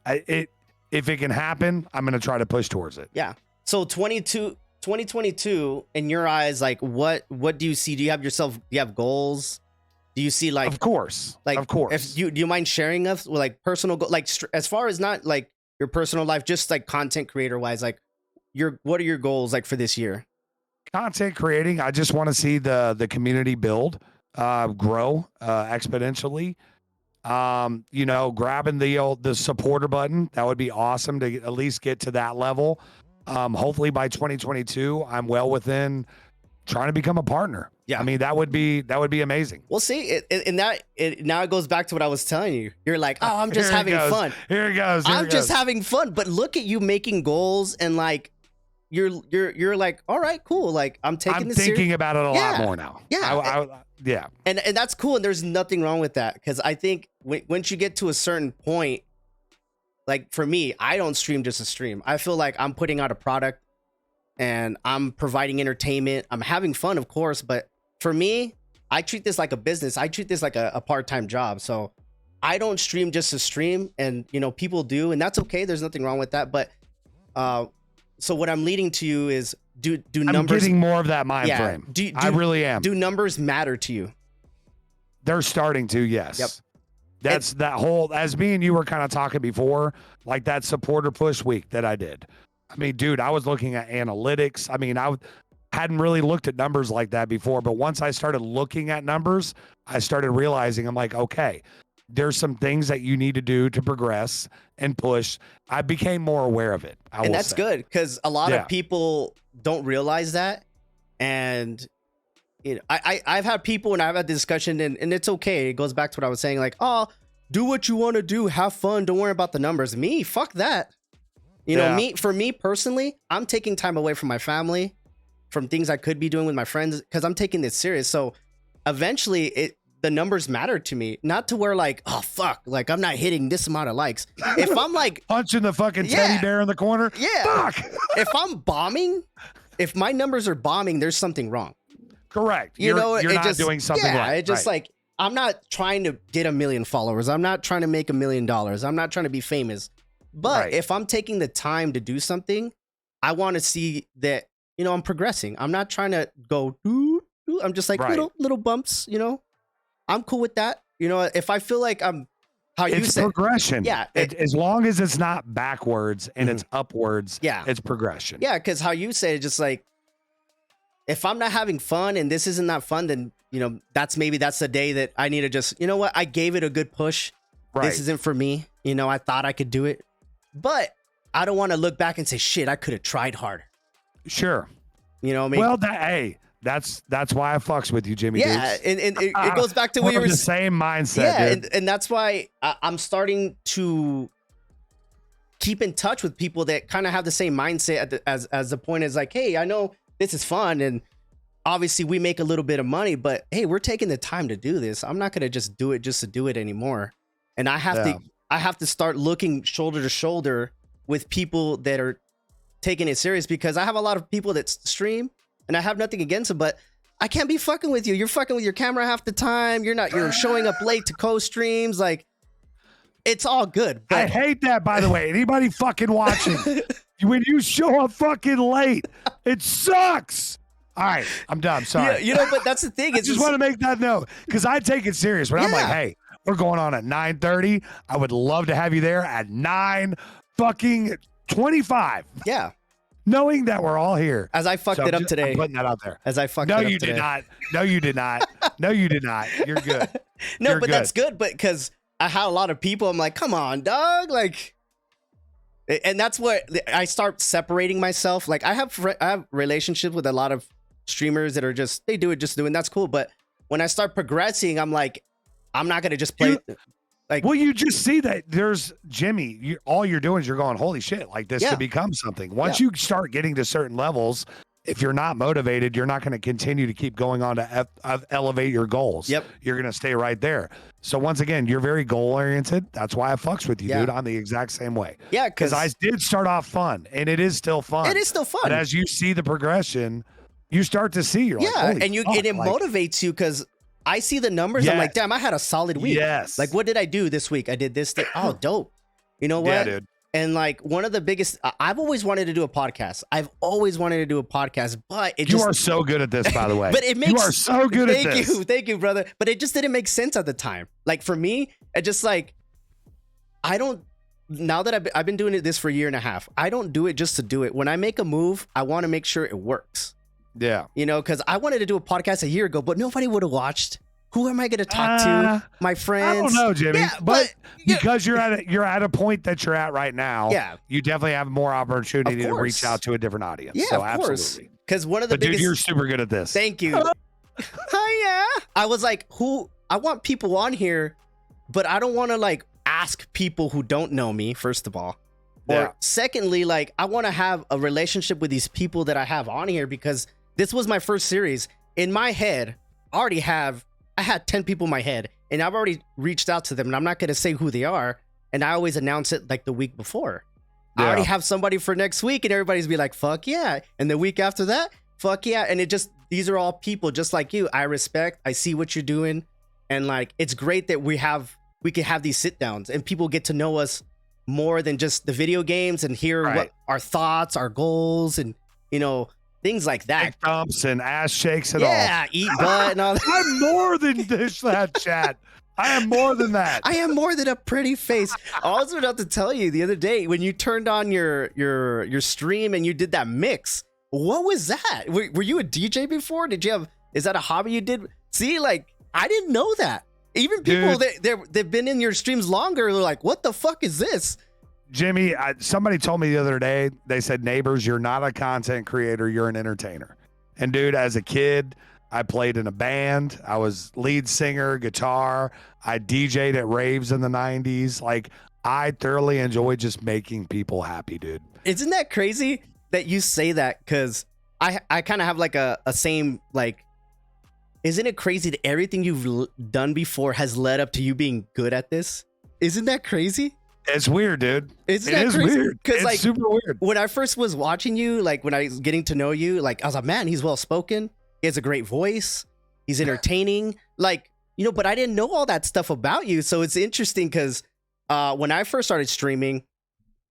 [SPEAKER 2] if it can happen, I'm gonna try to push towards it.
[SPEAKER 1] Yeah. So 2022, in your eyes, like, what do you see? Do you have goals? Do you see like
[SPEAKER 2] Of course,
[SPEAKER 1] like
[SPEAKER 2] of course.
[SPEAKER 1] If do you mind sharing us with like personal like as far as not like your personal life, just like content creator wise, like what are your goals like for this year?
[SPEAKER 2] Content creating, I just want to see the community build, grow exponentially. You know, grabbing the supporter button, that would be awesome to at least get to that level. Hopefully by 2022, I'm well within trying to become a partner.
[SPEAKER 1] Yeah.
[SPEAKER 2] I mean, that would be amazing.
[SPEAKER 1] We'll see. Now it goes back to what I was telling you. You're like, oh, I'm just
[SPEAKER 2] Here it
[SPEAKER 1] having
[SPEAKER 2] goes.
[SPEAKER 1] fun.
[SPEAKER 2] Here it goes.
[SPEAKER 1] I'm just having fun. But look at you making goals, and like you're like, all right, cool. Like I'm
[SPEAKER 2] I'm
[SPEAKER 1] this
[SPEAKER 2] thinking
[SPEAKER 1] serious.
[SPEAKER 2] about it a lot more now.
[SPEAKER 1] Yeah.
[SPEAKER 2] Yeah.
[SPEAKER 1] And that's cool, and there's nothing wrong with that, because I think once you get to a certain point, like for me, I don't stream just to stream. I feel like I'm putting out a product and I'm providing entertainment. I'm having fun, of course, but for me, I treat this like a business. I treat this like a part-time job. So I don't stream just to stream, and you know, people do, and that's okay. There's nothing wrong with that. But so what I'm leading to you is, do
[SPEAKER 2] I'm
[SPEAKER 1] numbers?
[SPEAKER 2] getting more of that mind
[SPEAKER 1] Yeah.
[SPEAKER 2] frame. I really am.
[SPEAKER 1] Do numbers matter to you?
[SPEAKER 2] They're starting to, yes.
[SPEAKER 1] Yep.
[SPEAKER 2] That's that whole, as me and you were kind of talking before, like that supporter push week that I did. I mean, dude, I was looking at analytics. I mean, I hadn't really looked at numbers like that before, but once I started looking at numbers, I started realizing, I'm like, okay, there's some things that you need to do to progress and push. I became more aware of it.
[SPEAKER 1] And that's good, because a lot of people don't realize that. And you know, I've had people, and I've had discussion, and it's okay. It goes back to what I was saying, like, oh, do what you want to do, have fun, don't worry about the numbers. Me, fuck that. You know, for me personally, I'm taking time away from my family, from things I could be doing with my friends, because I'm taking this serious. So eventually the numbers matter to me, not to where like, oh fuck, like I'm not hitting this amount of likes. If I'm like
[SPEAKER 2] punching the fucking teddy bear in the corner, fuck.
[SPEAKER 1] If I'm bombing, if my numbers are bombing, there's something wrong.
[SPEAKER 2] Correct.
[SPEAKER 1] You're not
[SPEAKER 2] just doing something right.
[SPEAKER 1] It just like, I'm not trying to get 1 million followers. I'm not trying to make $1 million. I'm not trying to be famous. But if I'm taking the time to do something, I want to see that, you know, I'm progressing. I'm not trying to go, I'm just like little bumps, you know. I'm cool with that. You know, if I feel like
[SPEAKER 2] it's progression. Yeah. As long as it's not backwards and it's upwards, it's progression.
[SPEAKER 1] Yeah, because how you say it, just like, if I'm not having fun and this isn't that fun, then, you know, that's the day that I need to just, you know what, I gave it a good push. This isn't for me. You know, I thought I could do it. But I don't want to look back and say, shit, I could have tried harder.
[SPEAKER 2] Sure.
[SPEAKER 1] You know what I mean?
[SPEAKER 2] Well, that's why I fucks with you, Jimmy.
[SPEAKER 1] Yeah, and it goes back to what you were
[SPEAKER 2] the same mindset.
[SPEAKER 1] Yeah,
[SPEAKER 2] dude.
[SPEAKER 1] And that's why I'm starting to keep in touch with people that kind of have the same mindset as the point is like, hey, I know this is fun, and obviously we make a little bit of money, but hey, we're taking the time to do this. I'm not gonna just do it just to do it anymore. And I have to start looking shoulder to shoulder with people that are taking it serious, because I have a lot of people that stream. And I have nothing against them, but I can't be fucking with you. You're fucking with your camera half the time. You're showing up late to co-streams. Like, it's all good. But
[SPEAKER 2] I hate that, by the way. Anybody fucking watching, when you show up fucking late, it sucks. All right, I'm done. Sorry.
[SPEAKER 1] Yeah, you know, but that's the thing.
[SPEAKER 2] I just want to make that note, because I take it serious. When I'm like, hey, we're going on at 9:30. I would love to have you there at 9:25.
[SPEAKER 1] Yeah.
[SPEAKER 2] Knowing that we're all here.
[SPEAKER 1] As I fucked it up today.
[SPEAKER 2] I'm putting that out there.
[SPEAKER 1] As I fucked it up today.
[SPEAKER 2] No, you did not. No, you did not. No, you did not. You're good.
[SPEAKER 1] No, but that's good. But because I had a lot of people, I'm like, come on, dog. Like, and that's what I start separating myself. Like, I have relationships with a lot of streamers that are they do it just doing. That's cool. But when I start progressing, I'm like, I'm not going to just play.
[SPEAKER 2] Well, you just see that there's Jimmy. All you're doing is you're going, holy shit, like this could become something. Once you start getting to certain levels, if you're not motivated, you're not going to continue to keep going on to elevate your goals.
[SPEAKER 1] Yep.
[SPEAKER 2] You're going to stay right there. So once again, you're very goal oriented. That's why I fucks with you, dude. I'm the exact same way.
[SPEAKER 1] Yeah.
[SPEAKER 2] Because I did start off fun, and it is still fun.
[SPEAKER 1] It is still fun.
[SPEAKER 2] But as you see the progression, you start to see, you're like, holy
[SPEAKER 1] and it motivates you, because I see the numbers. I'm like, damn, I had a solid week.
[SPEAKER 2] Yes.
[SPEAKER 1] Like, what did I do this week? I did this thing. Oh, dope. You know what?
[SPEAKER 2] Yeah, dude.
[SPEAKER 1] And like, one of the biggest, I've always wanted to do a podcast. But
[SPEAKER 2] you are so good at this, by the way.
[SPEAKER 1] But it makes,
[SPEAKER 2] you are so good at this.
[SPEAKER 1] Thank you, brother. But it just didn't make sense at the time. Like, for me, it just like, now that I've been doing this for a year and a half, I don't do it just to do it. When I make a move, I want to make sure it works.
[SPEAKER 2] Yeah.
[SPEAKER 1] You know, because I wanted to do a podcast a year ago, but nobody would have watched. Who am I going to talk to? My friends?
[SPEAKER 2] I don't know, Jimmy.
[SPEAKER 1] Yeah,
[SPEAKER 2] but because you're at a point that you're at right now, you definitely have more opportunity to reach out to a different audience.
[SPEAKER 1] Yeah,
[SPEAKER 2] so
[SPEAKER 1] of course. Because one of the biggest.
[SPEAKER 2] Dude, you're super good at this.
[SPEAKER 1] Thank you. Yeah. I was like, I want people on here, but I don't want to like ask people who don't know me, first of all. Or secondly, like, I want to have a relationship with these people that I have on here, because this was my first series. In my head, I had 10 people in my head, and I've already reached out to them, and I'm not going to say who they are. And I always announce it like the week before. I already have somebody for next week, and everybody's be like, fuck yeah. And the week after that, fuck yeah. And these are all people just like you. I respect, I see what you're doing. And like, it's great that we can have these sit downs and people get to know us more than just the video games, and hear what our thoughts, our goals, and, you know, things like that.
[SPEAKER 2] Dick dumps and ass shakes and all.
[SPEAKER 1] Yeah, eat butt and all that.
[SPEAKER 2] I'm more than that, chat. I am more than that.
[SPEAKER 1] I am more than a pretty face. I was about to tell you the other day, when you turned on your stream and you did that mix, what was that? Were you a DJ before? Is that a hobby you did? See, like, I didn't know that. Even people they've been in your streams longer. They're like, what the fuck is this?
[SPEAKER 2] Jimmy, somebody told me the other day, they said, Neighbors, you're not a content creator, you're an entertainer. And dude, as a kid, I played in a band. I was lead singer, guitar. I DJ'd at raves in the 90s. Like, I thoroughly enjoy just making people happy, dude.
[SPEAKER 1] Isn't that crazy that you say that? Because I kind of have like a same, like, isn't it crazy that everything you've done before has led up to you being good at this? Isn't that crazy?
[SPEAKER 2] It's weird, dude.
[SPEAKER 1] Isn't
[SPEAKER 2] it
[SPEAKER 1] that
[SPEAKER 2] is
[SPEAKER 1] crazy?
[SPEAKER 2] weird. It's
[SPEAKER 1] like,
[SPEAKER 2] super weird.
[SPEAKER 1] When I first was watching you, like when I was getting to know you, like I was like, man, he's well spoken. He has a great voice. He's entertaining. Like, you know, but I didn't know all that stuff about you. So it's interesting because when I first started streaming,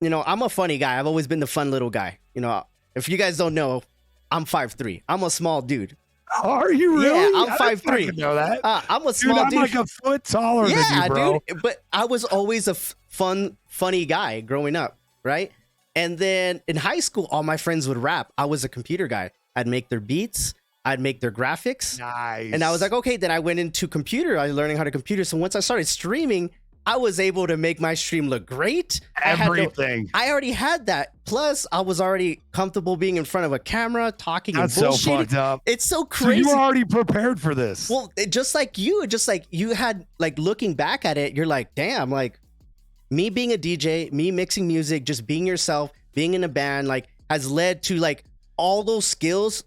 [SPEAKER 1] you know, I'm a funny guy. I've always been the fun little guy. You know, if you guys don't know, I'm 5'3". I'm a small dude.
[SPEAKER 2] Are you really?
[SPEAKER 1] Yeah, I'm
[SPEAKER 2] I
[SPEAKER 1] 5'3".
[SPEAKER 2] didn't know that.
[SPEAKER 1] I'm a small dude.
[SPEAKER 2] I'm like a foot taller than you, bro.
[SPEAKER 1] Dude. But I was always a funny guy growing up, right? And then in high school, all my friends would rap. I was a computer guy. I'd make their beats. I'd make their graphics.
[SPEAKER 2] Nice.
[SPEAKER 1] And I was like, okay, then I went into computer. I was learning how to computer. So once I started streaming, I was able to make my stream look great.
[SPEAKER 2] Everything.
[SPEAKER 1] I already had that. Plus, I was already comfortable being in front of a camera, talking
[SPEAKER 2] That's
[SPEAKER 1] and bullshitting.
[SPEAKER 2] so fucked up.
[SPEAKER 1] It's so crazy.
[SPEAKER 2] So you were already prepared for this.
[SPEAKER 1] Well, just like you had, like, looking back at it, you're like, damn, like, me being a DJ, me mixing music, just being yourself, being in a band, like, has led to, like, all those skills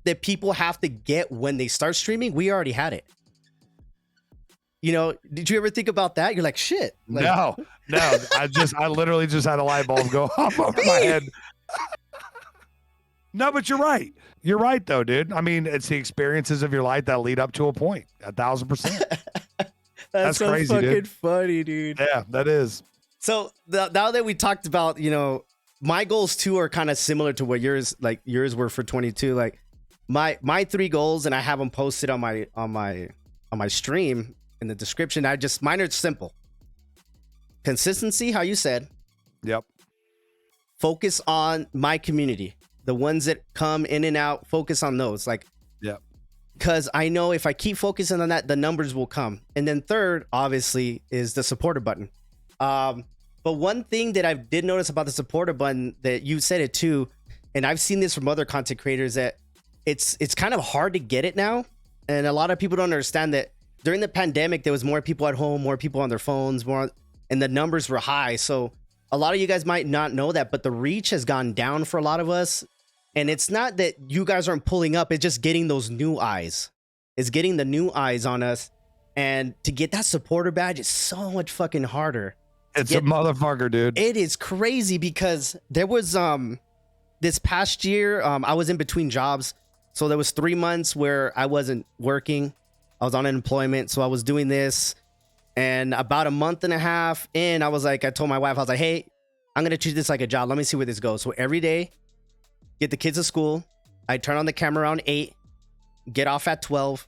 [SPEAKER 1] that people have to get when they start streaming. We already had it. You know, did you ever think about that? You're like, shit. Like,
[SPEAKER 2] no. I literally just had a light bulb go off over my head. No, but you're right. You're right, though, dude. I mean, it's the experiences of your life that lead up to a point. 1,000%. That's
[SPEAKER 1] so
[SPEAKER 2] crazy,
[SPEAKER 1] fucking
[SPEAKER 2] dude.
[SPEAKER 1] funny, dude.
[SPEAKER 2] Yeah, that is.
[SPEAKER 1] So now that we talked about, you know, my goals too are kind of similar to what yours were for 22. Like my 3 goals, and I have them posted on my stream in the description. Mine are simple. Consistency, how you said.
[SPEAKER 2] Yep.
[SPEAKER 1] Focus on my community. The ones that come in and out, focus on those. Like,
[SPEAKER 2] yep.
[SPEAKER 1] Because I know if I keep focusing on that, the numbers will come. And then third, obviously, is the supporter button. But one thing that I did notice about the supporter button, that you said it too, and I've seen this from other content creators, that it's kind of hard to get it now. And a lot of people don't understand that during the pandemic, there was more people at home, more people on their phones, and the numbers were high. So a lot of you guys might not know that, but the reach has gone down for a lot of us. And it's not that you guys aren't pulling up. It's just getting those new eyes. It's getting the new eyes on us. And to get that supporter badge is so much fucking harder.
[SPEAKER 2] It's a motherfucker, dude.
[SPEAKER 1] It is crazy because there was this past year, I was in between jobs. So there was 3 months where I wasn't working. I was on unemployment. So I was doing this. And about a month and a half in, I told my wife, I was like, hey, I'm going to treat this like a job. Let me see where this goes. So every day, get the kids to school. I turn on the camera around 8, get off at 12.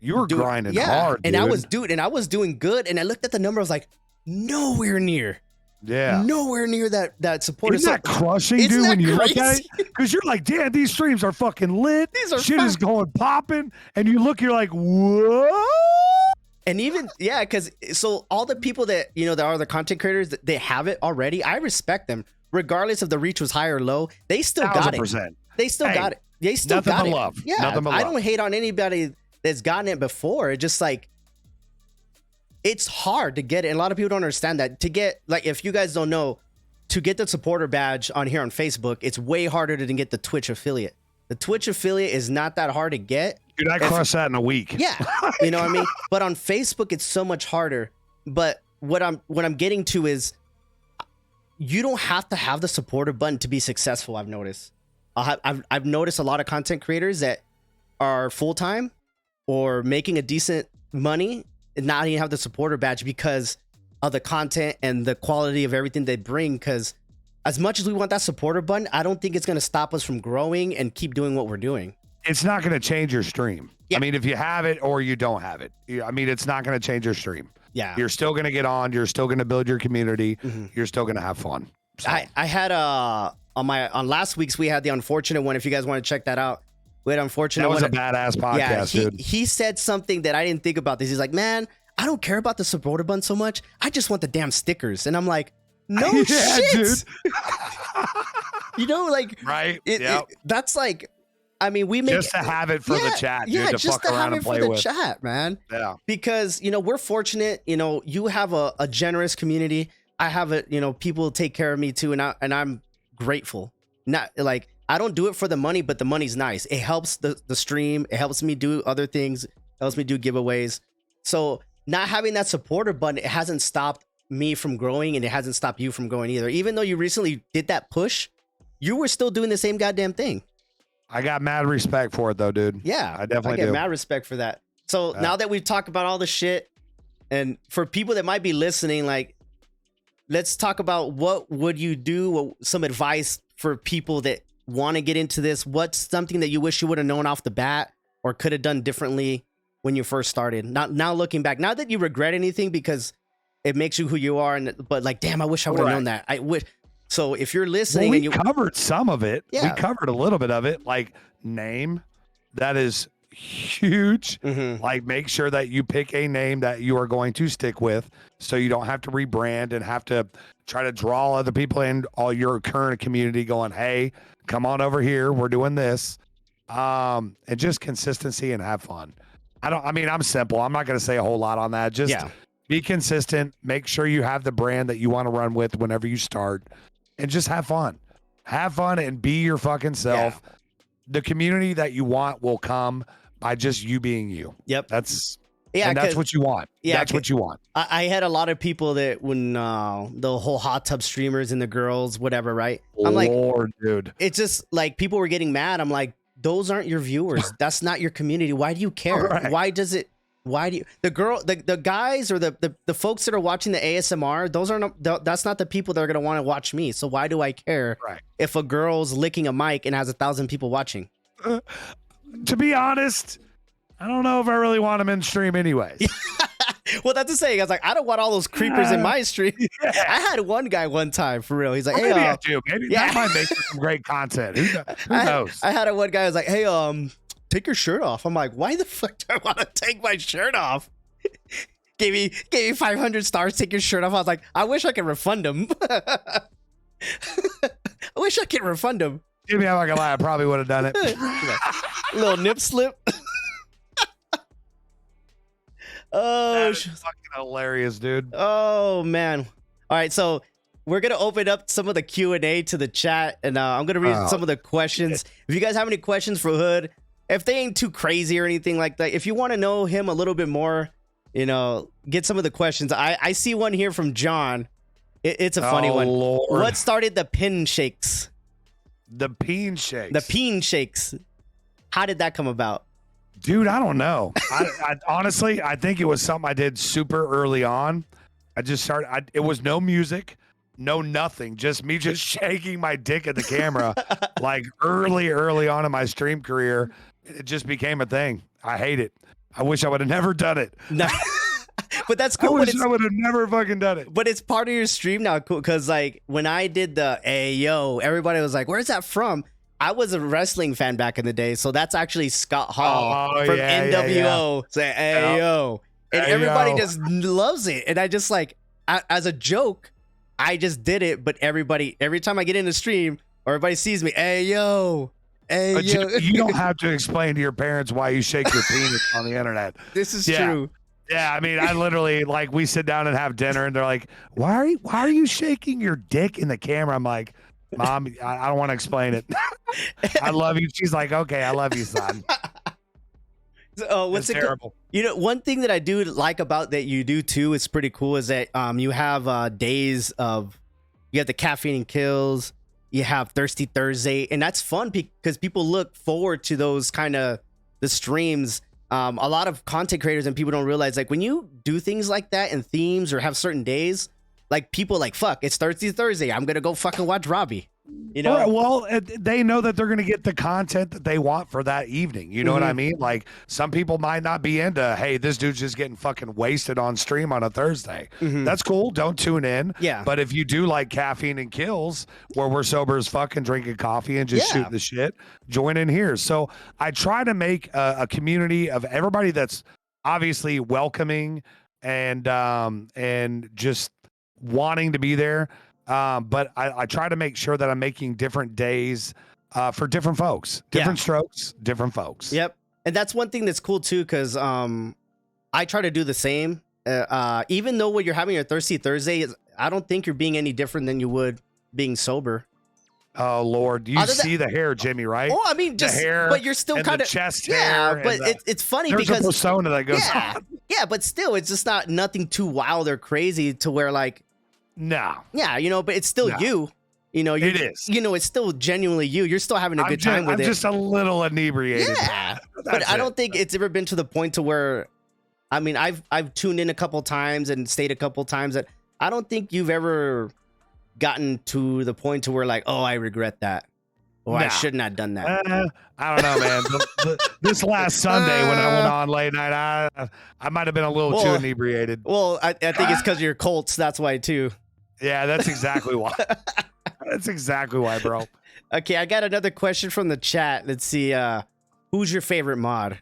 [SPEAKER 2] You were grinding hard, dude.
[SPEAKER 1] And I was doing good. And I looked at the number. I was like, nowhere near.
[SPEAKER 2] Yeah.
[SPEAKER 1] Nowhere near that support.
[SPEAKER 2] Isn't that crushing, dude, when you look at it? Because you're like, damn, these streams are fucking lit. Shit is going popping. And you look, you're like, whoa.
[SPEAKER 1] And even, because so all the people that, you know, that are the content creators, they have it already. I respect them. Regardless if the reach was high or low, they still got it. They still got it. They still got it.
[SPEAKER 2] Love.
[SPEAKER 1] Yeah,
[SPEAKER 2] nothing but love.
[SPEAKER 1] I don't hate on anybody that's gotten it before. It's just like, it's hard to get it. And a lot of people don't understand that. To get, like, if you guys don't know, to get the supporter badge on here on Facebook, it's way harder than get the Twitch affiliate. The Twitch affiliate is not that hard to get.
[SPEAKER 2] Dude, I crushed that in a week.
[SPEAKER 1] Yeah, you know what I mean? But on Facebook, it's so much harder. But what I'm getting to is, you don't have to have the supporter button to be successful. I've noticed. I've noticed a lot of content creators that are full-time or making a decent money and not even have the supporter badge because of the content and the quality of everything they bring. Because as much as we want that supporter button, I don't think it's going to stop us from growing and keep doing what we're doing.
[SPEAKER 2] It's not going to change your stream.
[SPEAKER 1] Yeah.
[SPEAKER 2] I mean, if you have it or you don't have it, I mean, it's not going to change your stream.
[SPEAKER 1] Yeah.
[SPEAKER 2] You're still going to get on. You're still going to build your community.
[SPEAKER 1] Mm-hmm.
[SPEAKER 2] You're still going to have fun. So.
[SPEAKER 1] I had on last week's, we had the unfortunate one. If you guys want to check that out, we had unfortunate.
[SPEAKER 2] That was
[SPEAKER 1] one.
[SPEAKER 2] a badass podcast,
[SPEAKER 1] yeah,
[SPEAKER 2] dude.
[SPEAKER 1] He said something that I didn't think about this. He's like, man, I don't care about the supporter button so much. I just want the damn stickers. And I'm like, no
[SPEAKER 2] Yeah,
[SPEAKER 1] shit.
[SPEAKER 2] dude.
[SPEAKER 1] You know, like,
[SPEAKER 2] Right.
[SPEAKER 1] that's like, I mean, we make
[SPEAKER 2] just to have it for the chat, dude, to
[SPEAKER 1] just
[SPEAKER 2] fuck
[SPEAKER 1] to have
[SPEAKER 2] around
[SPEAKER 1] it
[SPEAKER 2] and
[SPEAKER 1] for
[SPEAKER 2] play
[SPEAKER 1] the
[SPEAKER 2] with.
[SPEAKER 1] chat, man.
[SPEAKER 2] Yeah.
[SPEAKER 1] Because, you know, we're fortunate, you know, you have a generous community. I have a, you know, people take care of me too. And I'm grateful. Not like, I don't do it for the money, but the money's nice. It helps the stream. It helps me do other things. It helps me do giveaways. So not having that supporter button, it hasn't stopped me from growing, and it hasn't stopped you from growing either. Even though you recently did that push, you were still doing the same goddamn thing.
[SPEAKER 2] I got mad respect for it though, dude.
[SPEAKER 1] Yeah,
[SPEAKER 2] I definitely
[SPEAKER 1] get
[SPEAKER 2] do.
[SPEAKER 1] mad respect for that. So now that we've talked about all the shit, and for people that might be listening, like, let's talk about what would you do, some advice for people that want to get into this. What's something that you wish you would have known off the bat or could have done differently when you first started? Not now looking back, not that you regret anything, because it makes you who you are, but like, damn, I wish I would have known that. I wish. So if you're listening,
[SPEAKER 2] well,
[SPEAKER 1] and you
[SPEAKER 2] covered some of it.
[SPEAKER 1] Yeah.
[SPEAKER 2] We covered a little bit of it, like name. That is huge. Like, make sure that you pick a name that you are going to stick with, so you don't have to rebrand and have to try to draw other people in, all your current community going, hey, come on over here, we're doing this. And just consistency and have fun. I'm simple. I'm not going to say a whole lot on that. Just be consistent. Make sure you have the brand that you want to run with whenever you start, and just have fun. Have fun and be your fucking self. Yeah. The community that you want will come by just you being you.
[SPEAKER 1] Yep.
[SPEAKER 2] That's what you want. Yeah, that's what you want.
[SPEAKER 1] I had a lot of people that when the whole hot tub streamers and the girls, whatever, right? I'm
[SPEAKER 2] Lord, dude.
[SPEAKER 1] It's just like people were getting mad. I'm like, those aren't your viewers. That's not your community. Why do you care? Right. Why do you, the guys or the folks that are watching the ASMR, that's not the people that are going to want to watch me. So why do I care if a girl's licking a mic and has 1,000 people watching?
[SPEAKER 2] To be honest, I don't know if I really want them in stream anyways.
[SPEAKER 1] Well, that's the saying. I was like, I don't want all those creepers in my stream. Yeah. I had one guy one time, for real. He's like, hey,
[SPEAKER 2] maybe I do. Maybe that might make some great content. Who knows?
[SPEAKER 1] I had one guy who was like, hey, take your shirt off. I'm like, why the fuck do I want to take my shirt off? gave me 500 stars, take your shirt off. I was like, I wish I could refund him. I wish I could refund him.
[SPEAKER 2] I'm not gonna lie, I probably would have done it.
[SPEAKER 1] Little nip slip. Oh,
[SPEAKER 2] that's fucking hilarious, dude.
[SPEAKER 1] Oh man. All right, so we're gonna open up some of the Q&A to the chat, and I'm gonna read some of the questions. If you guys have any questions for Hood, if they ain't too crazy or anything like that, if you want to know him a little bit more, you know, get some of the questions. I see one here from John. It's a funny one.
[SPEAKER 2] Lord.
[SPEAKER 1] What started the pin shakes?
[SPEAKER 2] The peen shakes.
[SPEAKER 1] The peen shakes. How did that come about?
[SPEAKER 2] Dude, I don't know. I honestly, I think it was something I did super early on. I just started. It was no music, no nothing. Just me just shaking my dick at the camera, like early on in my stream career. It just became a thing. I hate it. I wish I would have never done it.
[SPEAKER 1] No. But that's cool.
[SPEAKER 2] I wish I would have never fucking done it.
[SPEAKER 1] But it's part of your stream now, cool. Because like when I did the Ayo, everybody was like, "Where's that from?" I was a wrestling fan back in the day, so that's actually Scott Hall from NWO. Say Ayo, and everybody just loves it. And I just like, as a joke, I just did it. But every time I get in the stream or everybody sees me, Ayo. Ayo.
[SPEAKER 2] You don't have to explain to your parents why you shake your penis on the internet.
[SPEAKER 1] This is true.
[SPEAKER 2] Yeah, I mean, I literally, like, we sit down and have dinner, and they're like, "Why are you shaking your dick in the camera?" I'm like, "Mom, I don't want to explain it. I love you." She's like, "Okay, I love you, son."
[SPEAKER 1] What's it
[SPEAKER 2] terrible?
[SPEAKER 1] You know, one thing that I do like about that you do too, it's pretty cool, is that you have days of, you have the caffeine and kills, you have Thirsty Thursday, and that's fun because people look forward to those kind of the streams. A lot of content creators and people don't realize, like, when you do things like that and themes or have certain days, like, people like, fuck, it's Thirsty Thursday, I'm gonna go fucking watch Roby. You know,
[SPEAKER 2] well, they know that they're going to get the content that they want for that evening. You know what I mean? Like, some people might not be into, hey, this dude's just getting fucking wasted on stream on a Thursday. That's cool. Don't tune in.
[SPEAKER 1] Yeah.
[SPEAKER 2] But if you do like caffeine and kills, where we're sober as fucking drinking coffee and just shooting the shit, join in here. So I try to make a community of everybody that's obviously welcoming and just wanting to be there. But I try to make sure that I'm making different days for different folks, different strokes, different folks.
[SPEAKER 1] Yep. And that's one thing that's cool too, because I try to do the same. Even though when you're having your Thirsty Thursday, I don't think you're being any different than you would being sober.
[SPEAKER 2] Oh Lord, you see the hair, Jimmy, right?
[SPEAKER 1] Oh, I mean, just
[SPEAKER 2] the hair,
[SPEAKER 1] but you're still kind of
[SPEAKER 2] chest hair.
[SPEAKER 1] But it's funny
[SPEAKER 2] there's
[SPEAKER 1] because
[SPEAKER 2] a persona that goes on.
[SPEAKER 1] Yeah, but still, it's just not nothing too wild or crazy to where like,
[SPEAKER 2] no,
[SPEAKER 1] yeah, you know, but it's still you. You know,
[SPEAKER 2] it is.
[SPEAKER 1] You know, it's still genuinely you. You're still having a good time with it.
[SPEAKER 2] I'm just a little inebriated.
[SPEAKER 1] Yeah, but I don't think it's ever been to the point to where, I mean, I've tuned in a couple times and stayed a couple times. That I don't think you've ever gotten to the point to where like, oh, I regret that. Or I shouldn't have done that.
[SPEAKER 2] I don't know, man. This last Sunday when I went on late night, I might have been a little too inebriated.
[SPEAKER 1] Well, I think it's because you're Colts. That's why too.
[SPEAKER 2] Yeah, that's exactly why. That's exactly why, bro.
[SPEAKER 1] Okay, I got another question from the chat. Let's see. Who's your favorite mod?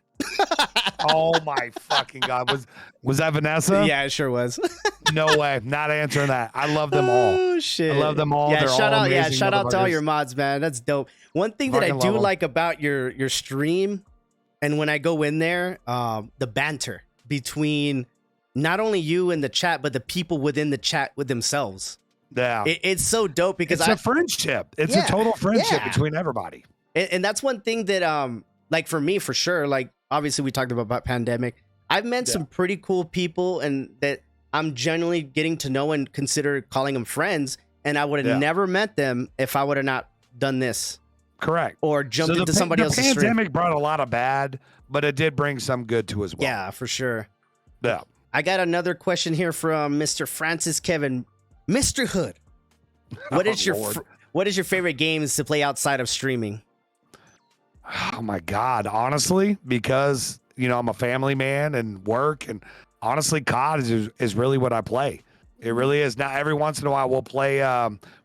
[SPEAKER 2] Oh my fucking God. Was that Vanessa?
[SPEAKER 1] Yeah, it sure was.
[SPEAKER 2] No way. Not answering that. I love them all.
[SPEAKER 1] Oh shit.
[SPEAKER 2] I love them all.
[SPEAKER 1] Yeah,
[SPEAKER 2] They're
[SPEAKER 1] shout
[SPEAKER 2] all
[SPEAKER 1] out. Yeah,
[SPEAKER 2] amazing
[SPEAKER 1] shout out to all
[SPEAKER 2] motherfuckers.
[SPEAKER 1] your mods, man. That's dope. One thing that I
[SPEAKER 2] Fucking
[SPEAKER 1] do
[SPEAKER 2] love 'em.
[SPEAKER 1] like about your stream, and when I go in there, the banter between not only you and the chat, but the people within the chat with themselves.
[SPEAKER 2] Yeah.
[SPEAKER 1] It's so dope because
[SPEAKER 2] it's a friendship. It's a total friendship between everybody.
[SPEAKER 1] And that's one thing that like for me for sure, like obviously we talked about pandemic. I've met some pretty cool people and that I'm genuinely getting to know and consider calling them friends. And I would have never met them if I would have not done this.
[SPEAKER 2] Correct.
[SPEAKER 1] Or jumped into somebody else's stream.
[SPEAKER 2] The pandemic brought a lot of bad, but it did bring some good too as well.
[SPEAKER 1] Yeah, for sure.
[SPEAKER 2] Yeah.
[SPEAKER 1] I got another question here from Mr. Francis Kevin. Mr. Hood, what is your favorite games to play outside of streaming?
[SPEAKER 2] Oh my God, honestly, because I'm a family man and work, and honestly, COD is really what I play. It really is. Now, every once in a while, we'll play.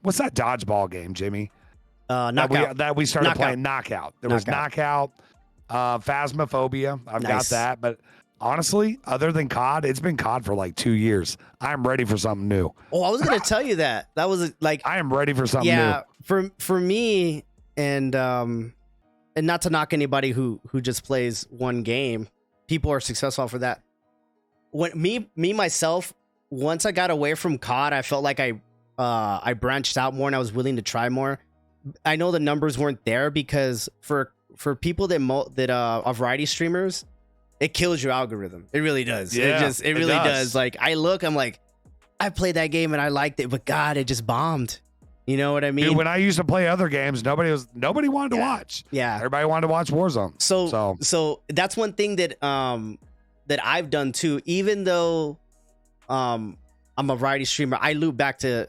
[SPEAKER 2] What's that dodgeball game, Jimmy?
[SPEAKER 1] Knockout.
[SPEAKER 2] That we started playing Knockout. There was Knockout, Phasmophobia. I've got that, but honestly, other than COD, it's been COD for like 2 years. I'm ready for something new.
[SPEAKER 1] Oh, I was gonna tell you that. That was like
[SPEAKER 2] I am ready for something new.
[SPEAKER 1] For me, and not to knock anybody who just plays one game. People are successful for that. When myself, once I got away from COD, I felt like I branched out more and I was willing to try more. I know the numbers weren't there because for people that are variety streamers, it kills your algorithm. It really does.
[SPEAKER 2] Yeah,
[SPEAKER 1] it really does. Like I'm like, I played that game and I liked it, but God, it just bombed. You know what I mean?
[SPEAKER 2] Dude, when I used to play other games, nobody wanted to watch.
[SPEAKER 1] Yeah.
[SPEAKER 2] Everybody wanted to watch Warzone.
[SPEAKER 1] So that's one thing that that I've done too. Even though I'm a variety streamer, I loop back to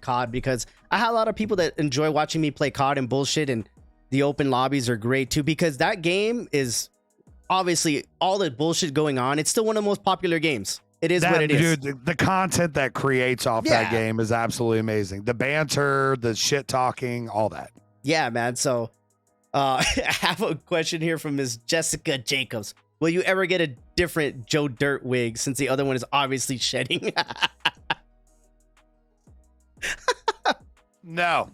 [SPEAKER 1] COD because I have a lot of people that enjoy watching me play COD and bullshit, and the open lobbies are great too because that game is obviously all the bullshit going on. It's still one of the most popular games. It is what it is.
[SPEAKER 2] Dude, the content that creates off that game is absolutely amazing. The banter, the shit talking, all that.
[SPEAKER 1] Yeah, man. So I have a question here from Ms. Jessica Jacobs. Will you ever get a different Joe Dirt wig since the other one is obviously shedding?
[SPEAKER 2] No,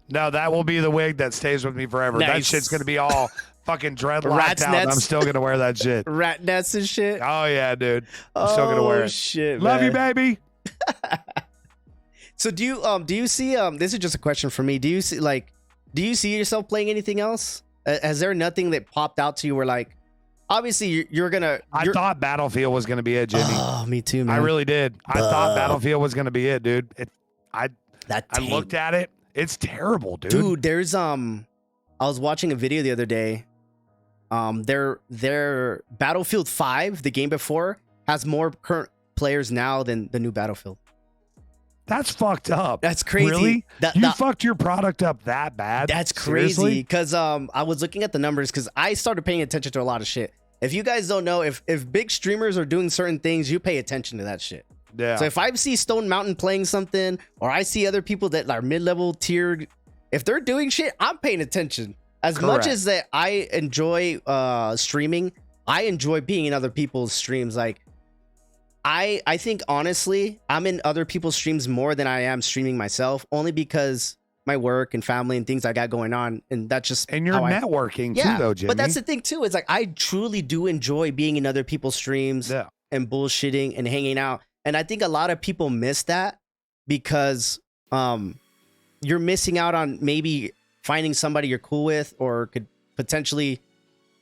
[SPEAKER 2] that will be the wig that stays with me forever.
[SPEAKER 1] Nice.
[SPEAKER 2] That shit's going to be all fucking dreadlocked out. And I'm still going to wear that shit.
[SPEAKER 1] Rat nets and shit.
[SPEAKER 2] Oh, yeah, dude. I'm still going to wear it.
[SPEAKER 1] Shit,
[SPEAKER 2] Love
[SPEAKER 1] man.
[SPEAKER 2] you, baby.
[SPEAKER 1] So do you see, this is just a question for me. Do you see yourself playing anything else? Has there nothing that popped out to you where like, obviously I
[SPEAKER 2] thought Battlefield was going to be it, Jimmy.
[SPEAKER 1] Oh, me too, man.
[SPEAKER 2] I really did. I thought Battlefield was going to be it, dude. I looked at it. It's terrible, dude.
[SPEAKER 1] Dude, there's I was watching a video the other day. Their Battlefield 5, the game before, has more current players now than the new Battlefield.
[SPEAKER 2] That's fucked up.
[SPEAKER 1] That's crazy.
[SPEAKER 2] Really? You fucked your product up that bad?
[SPEAKER 1] That's crazy. Because I was looking at the numbers because I started paying attention to a lot of shit. If you guys don't know, if big streamers are doing certain things, you pay attention to that shit.
[SPEAKER 2] Yeah.
[SPEAKER 1] So if I see Stone Mountain playing something, or I see other people that are mid-level tiered, if they're doing shit, I'm paying attention. As much as that I enjoy streaming, I enjoy being in other people's streams. Like I think honestly, I'm in other people's streams more than I am streaming myself, only because my work and family and things I got going on, and that's just
[SPEAKER 2] And you're networking too, though, Jimmy.
[SPEAKER 1] But that's the thing too. It's like I truly do enjoy being in other people's streams and bullshitting and hanging out, and I think a lot of people miss that because you're missing out on maybe finding somebody you're cool with or could potentially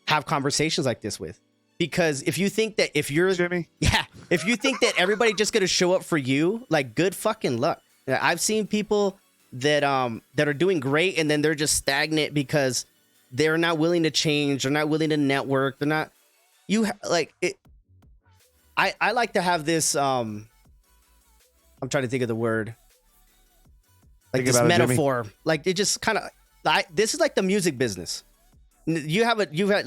[SPEAKER 1] have conversations like this with. Because if you think that if you're
[SPEAKER 2] Jimmy,
[SPEAKER 1] if you think that everybody just gonna show up for you, like good fucking luck. I've seen people that are doing great and then they're just stagnant because they're not willing to change, they're not willing to network, they're not like it. I like to have this I'm trying to think of the word. Like this metaphor. Like it just kind of this is like the music business. You had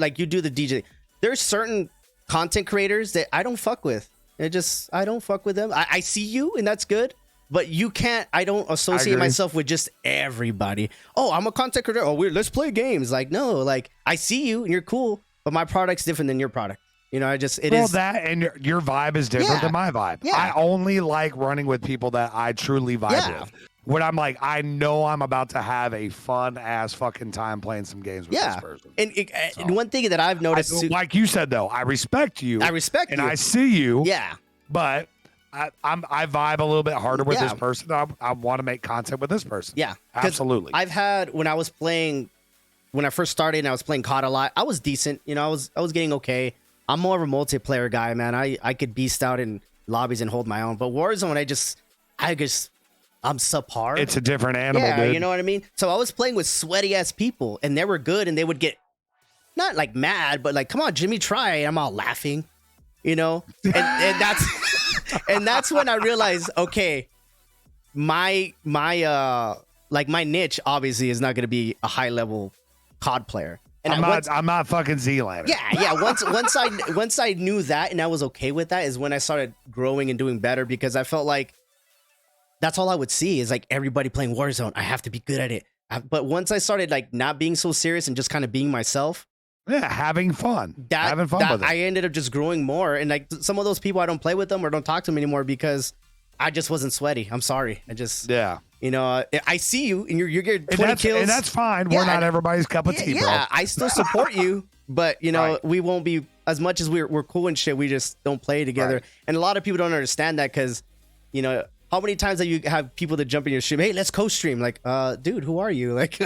[SPEAKER 1] like you do the DJ. There's certain content creators that I don't fuck with. I don't fuck with them. I see you and that's good, but you can't. I don't associate myself with just everybody. Oh, I'm a content creator. Oh, let's play games. Like no, like I see you and you're cool, but my product's different than your product. You know,
[SPEAKER 2] that and your vibe is different than my vibe. Yeah. I only like running with people that I truly vibe with. When I'm like, I know I'm about to have a fun ass fucking time playing some games with this person.
[SPEAKER 1] And one thing that I've noticed,
[SPEAKER 2] like you said though, I respect you.
[SPEAKER 1] And
[SPEAKER 2] I see you.
[SPEAKER 1] Yeah.
[SPEAKER 2] But I vibe a little bit harder with this person. I want to make content with this person.
[SPEAKER 1] Yeah,
[SPEAKER 2] absolutely.
[SPEAKER 1] I've had when I first started and I was playing COD a lot, I was decent. You know, I was getting okay. I'm more of a multiplayer guy, man. I could beast out in lobbies and hold my own. But Warzone, I'm subpar.
[SPEAKER 2] It's a different animal, dude.
[SPEAKER 1] You know what I mean? So I was playing with sweaty ass people and they were good and they would get not like mad, but like, come on, Jimmy, try. I'm all laughing, you know? And that's and that's when I realized, okay, my niche obviously is not gonna be a high level COD player. And
[SPEAKER 2] I'm not fucking Z-Lander.
[SPEAKER 1] Yeah. Once I knew that and I was okay with that is when I started growing and doing better because I felt like that's all I would see is like everybody playing Warzone. I have to be good at it. But once I started like not being so serious and just kind of being myself.
[SPEAKER 2] Yeah, having fun with it.
[SPEAKER 1] I ended up just growing more. And like some of those people, I don't play with them or don't talk to them anymore because I just wasn't sweaty. I'm sorry. You know, I see you and you're getting 20 kills.
[SPEAKER 2] And that's fine. We're not everybody's cup of tea, bro.
[SPEAKER 1] Yeah, I still support you. But, you know, we won't be as much as we're cool and shit. We just don't play together. Right. And a lot of people don't understand that because, you know, how many times have you have people that jump in your stream? Hey, let's co-stream. Like, dude, who are you? Like,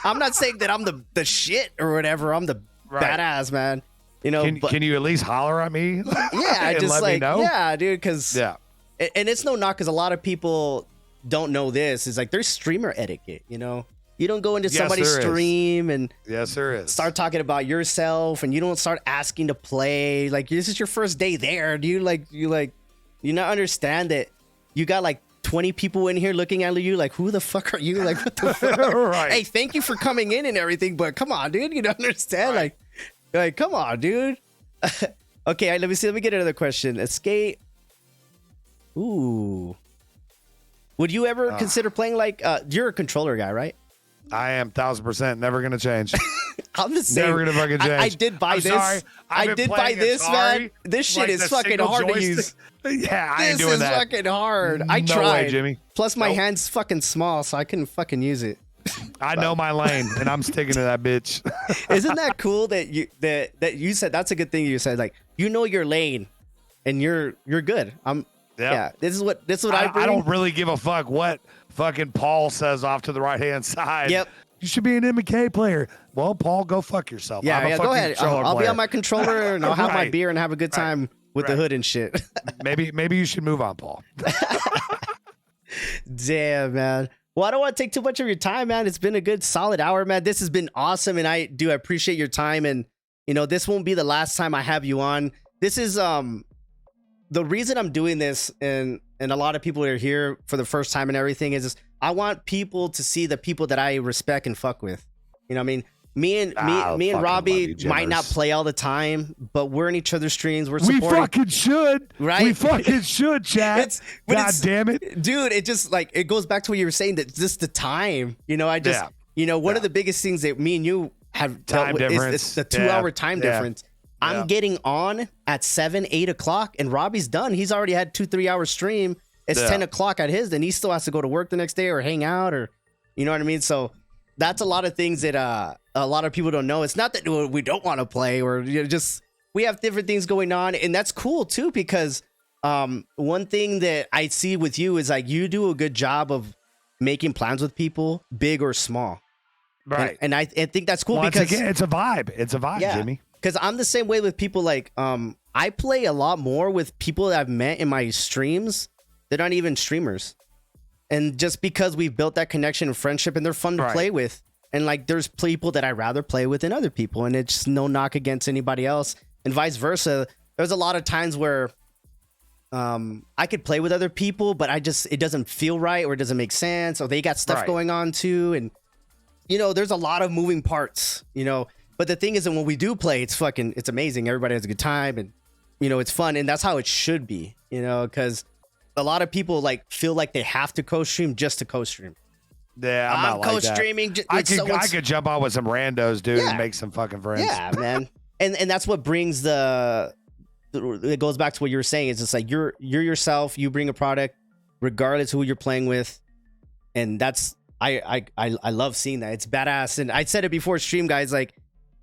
[SPEAKER 1] I'm not saying that I'm the shit or whatever. I'm the badass, man. You know,
[SPEAKER 2] can you at least holler at me?
[SPEAKER 1] Yeah, just like, yeah, dude. Because and it's no knock because a lot of people don't know this. It's like there's streamer etiquette. You know, you don't go into somebody's stream and start talking about yourself, and you don't start asking to play. Like, this is your first day there, dude. You not understand that you got like 20 people in here looking at you like, who the fuck are you? Like, what the fuck? Hey, thank you for coming in and everything, but come on, dude. You don't understand. Like, come on, dude. Okay, let me get another question. Escape. Ooh. Would you ever consider playing like you're a controller guy, right?
[SPEAKER 2] I am 1000% never gonna change.
[SPEAKER 1] I'm just saying.
[SPEAKER 2] Never gonna fucking change.
[SPEAKER 1] I did buy this.
[SPEAKER 2] Sorry.
[SPEAKER 1] I did buy this, man. This shit is fucking hard to use.
[SPEAKER 2] Yeah, I ain't doing
[SPEAKER 1] This
[SPEAKER 2] that.
[SPEAKER 1] is fucking hard. I tried.
[SPEAKER 2] No way, Jimmy.
[SPEAKER 1] Plus, my hand's fucking small, so I couldn't fucking use it.
[SPEAKER 2] I know my lane, and I'm sticking to that bitch.
[SPEAKER 1] Isn't that cool that you said? That's a good thing you said. Like, you know your lane, and you're good. Yeah. This is what I bring.
[SPEAKER 2] I don't really give a fuck what fucking Paul says off to the right hand side.
[SPEAKER 1] Yep.
[SPEAKER 2] You should be an MK player. Well, Paul, go fuck yourself.
[SPEAKER 1] Yeah, go ahead. I'll be on my controller and I'll have my beer and have a good time with the hood and shit.
[SPEAKER 2] Maybe you should move on, Paul.
[SPEAKER 1] Damn, man. Well, I don't want to take too much of your time, man. It's been a good solid hour, man. This has been awesome, and I appreciate your time. And you know, this won't be the last time I have you on. This is the reason I'm doing this, and a lot of people are here for the first time and everything is I want people to see the people that I respect and fuck with. You know what I mean? Me and Robbie might not play all the time, but we're in each other's streams. We're supporting.
[SPEAKER 2] We fucking should.
[SPEAKER 1] Right?
[SPEAKER 2] We fucking should, chat. God damn it.
[SPEAKER 1] Dude, it just like, it goes back to what you were saying, that just the time, you know, one of the biggest things that me and you have
[SPEAKER 2] time difference.
[SPEAKER 1] is the 2 hour time difference. I'm getting on at 7, 8 o'clock, and Robbie's done. He's already had 2-3 hour stream. It's 10 o'clock at his, then he still has to go to work the next day or hang out, or you know what I mean? So that's a lot of things that a lot of people don't know. It's not that we don't want to play, or just we have different things going on, and that's cool too, because one thing that I see with you is like you do a good job of making plans with people, big or small.
[SPEAKER 2] Right.
[SPEAKER 1] And I think that's cool
[SPEAKER 2] because
[SPEAKER 1] because
[SPEAKER 2] it's a vibe. It's a vibe, Jimmy.
[SPEAKER 1] Because I'm the same way with people. Like, I play a lot more with people that I've met in my streams. They're not even streamers. And just because we've built that connection and friendship, and they're fun to play with. And like, there's people that I rather play with than other people. And it's no knock against anybody else. And vice versa. There's a lot of times where I could play with other people, but it doesn't feel right, or it doesn't make sense, or they got stuff going on too. And, there's a lot of moving parts, But the thing is that when we do play, it's amazing. Everybody has a good time, and, it's fun. And that's how it should be, because a lot of people feel like they have to co-stream just to co-stream.
[SPEAKER 2] Yeah, I'm not
[SPEAKER 1] co-streaming.
[SPEAKER 2] I could jump on with some randos, dude, and make some fucking friends.
[SPEAKER 1] Yeah, man. And that's what brings it goes back to what you were saying. It's just like you're yourself. You bring a product, regardless of who you're playing with, and that's I love seeing that. It's badass. And I said it before stream, guys. Like,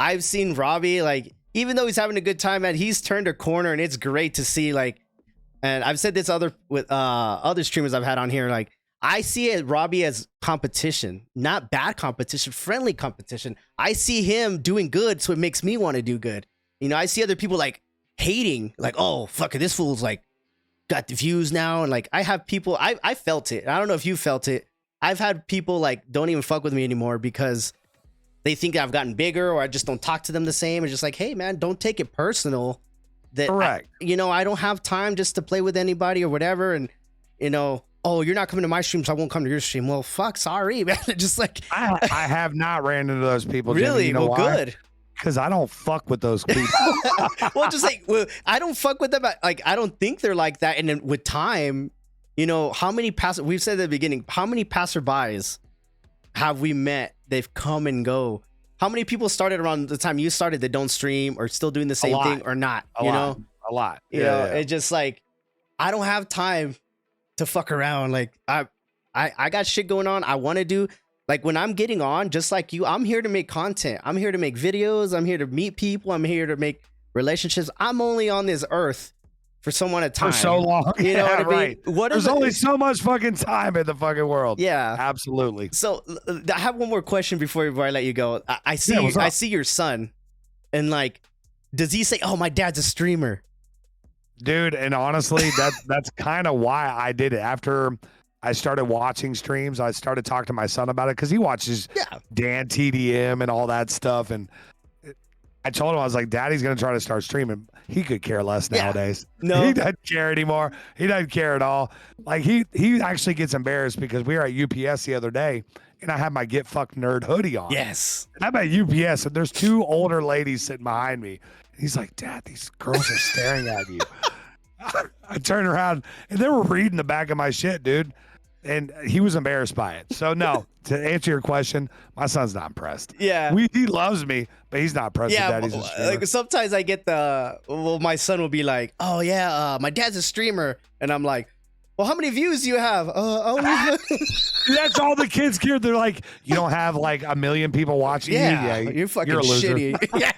[SPEAKER 1] I've seen Robbie, like, even though he's having a good time, man, he's turned a corner, and it's great to see. Like, and I've said this with other streamers I've had on here. Like, I see Robbie as competition, not bad competition, friendly competition. I see him doing good, so it makes me want to do good. I see other people like hating, like, oh, fuck it, this fool's like got the views now. And like, I have people, I felt it. I don't know if you felt it. I've had people like don't even fuck with me anymore because they think I've gotten bigger, or I just don't talk to them the same. It's just like, hey man, don't take it personal. That
[SPEAKER 2] correct.
[SPEAKER 1] I don't have time just to play with anybody or whatever. And oh, you're not coming to my stream, so I won't come to your stream. Well, fuck, sorry, man. Just like
[SPEAKER 2] I have not ran into those people.
[SPEAKER 1] Really?
[SPEAKER 2] Jimmy.
[SPEAKER 1] Good.
[SPEAKER 2] Because I don't fuck with those people.
[SPEAKER 1] Well, just like, I don't fuck with them. Like, I don't think they're like that. And then with time, how many we've said at the beginning, how many passerbys have we met? They've come and go. How many people started around the time you started that don't stream or still doing the same thing or not?
[SPEAKER 2] A lot.
[SPEAKER 1] It's just like, I don't have time to fuck around. Like, I got shit going on. I want to do. Like, when I'm getting on, just like you, I'm here to make content. I'm here to make videos. I'm here to meet people. I'm here to make relationships. I'm only on this earth for someone at a time.
[SPEAKER 2] For so long.
[SPEAKER 1] You know what I mean?
[SPEAKER 2] Right. There's only so much fucking time in the fucking world.
[SPEAKER 1] Yeah.
[SPEAKER 2] Absolutely.
[SPEAKER 1] So I have one more question before I let you go. I see your son, and like, does he say, oh, my dad's a streamer?
[SPEAKER 2] Dude, and honestly, that's kind of why I did it. After I started watching streams, I started talking to my son about it because he watches Dan TDM and all that stuff. And I told him, I was like, Daddy's going to try to start streaming. He could care less nowadays.
[SPEAKER 1] No.
[SPEAKER 2] He doesn't care anymore. He doesn't care at all. Like, he actually gets embarrassed because we were at UPS the other day, and I had my Get Fucked Nerd hoodie on.
[SPEAKER 1] Yes.
[SPEAKER 2] And I'm at UPS, and there's two older ladies sitting behind me. He's like, Dad, these girls are staring at you. I turned around, and they were reading the back of my shit, dude. And he was embarrassed by it. So, no, to answer your question, my son's not impressed.
[SPEAKER 1] Yeah.
[SPEAKER 2] He loves me, but he's not impressed that Daddy's a streamer.
[SPEAKER 1] Like, sometimes I get my son will be like, oh, yeah, my dad's a streamer. And I'm like, well, how many views do you have?
[SPEAKER 2] That's all the kids care. They're like, you don't have like 1 million people watching you? Yeah,
[SPEAKER 1] you're fucking
[SPEAKER 2] a loser.
[SPEAKER 1] shitty. Yeah.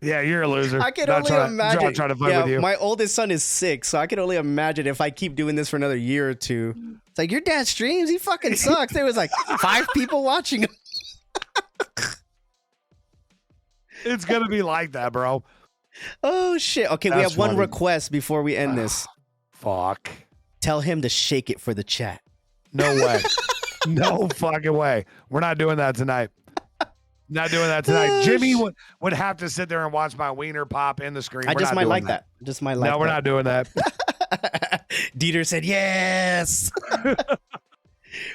[SPEAKER 2] Yeah, you're a loser.
[SPEAKER 1] I can only imagine.
[SPEAKER 2] Not trying to fight with you.
[SPEAKER 1] My oldest son is 6, so I can only imagine if I keep doing this for another year or two. It's like, your dad streams? He fucking sucks. There was like 5 people watching him.
[SPEAKER 2] It's going to be like that, bro.
[SPEAKER 1] Oh, shit. Okay, we have one request before we end this.
[SPEAKER 2] Fuck.
[SPEAKER 1] Tell him to shake it for the chat.
[SPEAKER 2] No way. No fucking way. We're not doing that tonight. Not doing that tonight. Jimmy would have to sit there and watch my wiener pop in the screen.
[SPEAKER 1] I just might like that. Just might like that.
[SPEAKER 2] No, we're not doing that.
[SPEAKER 1] Dieter said yes.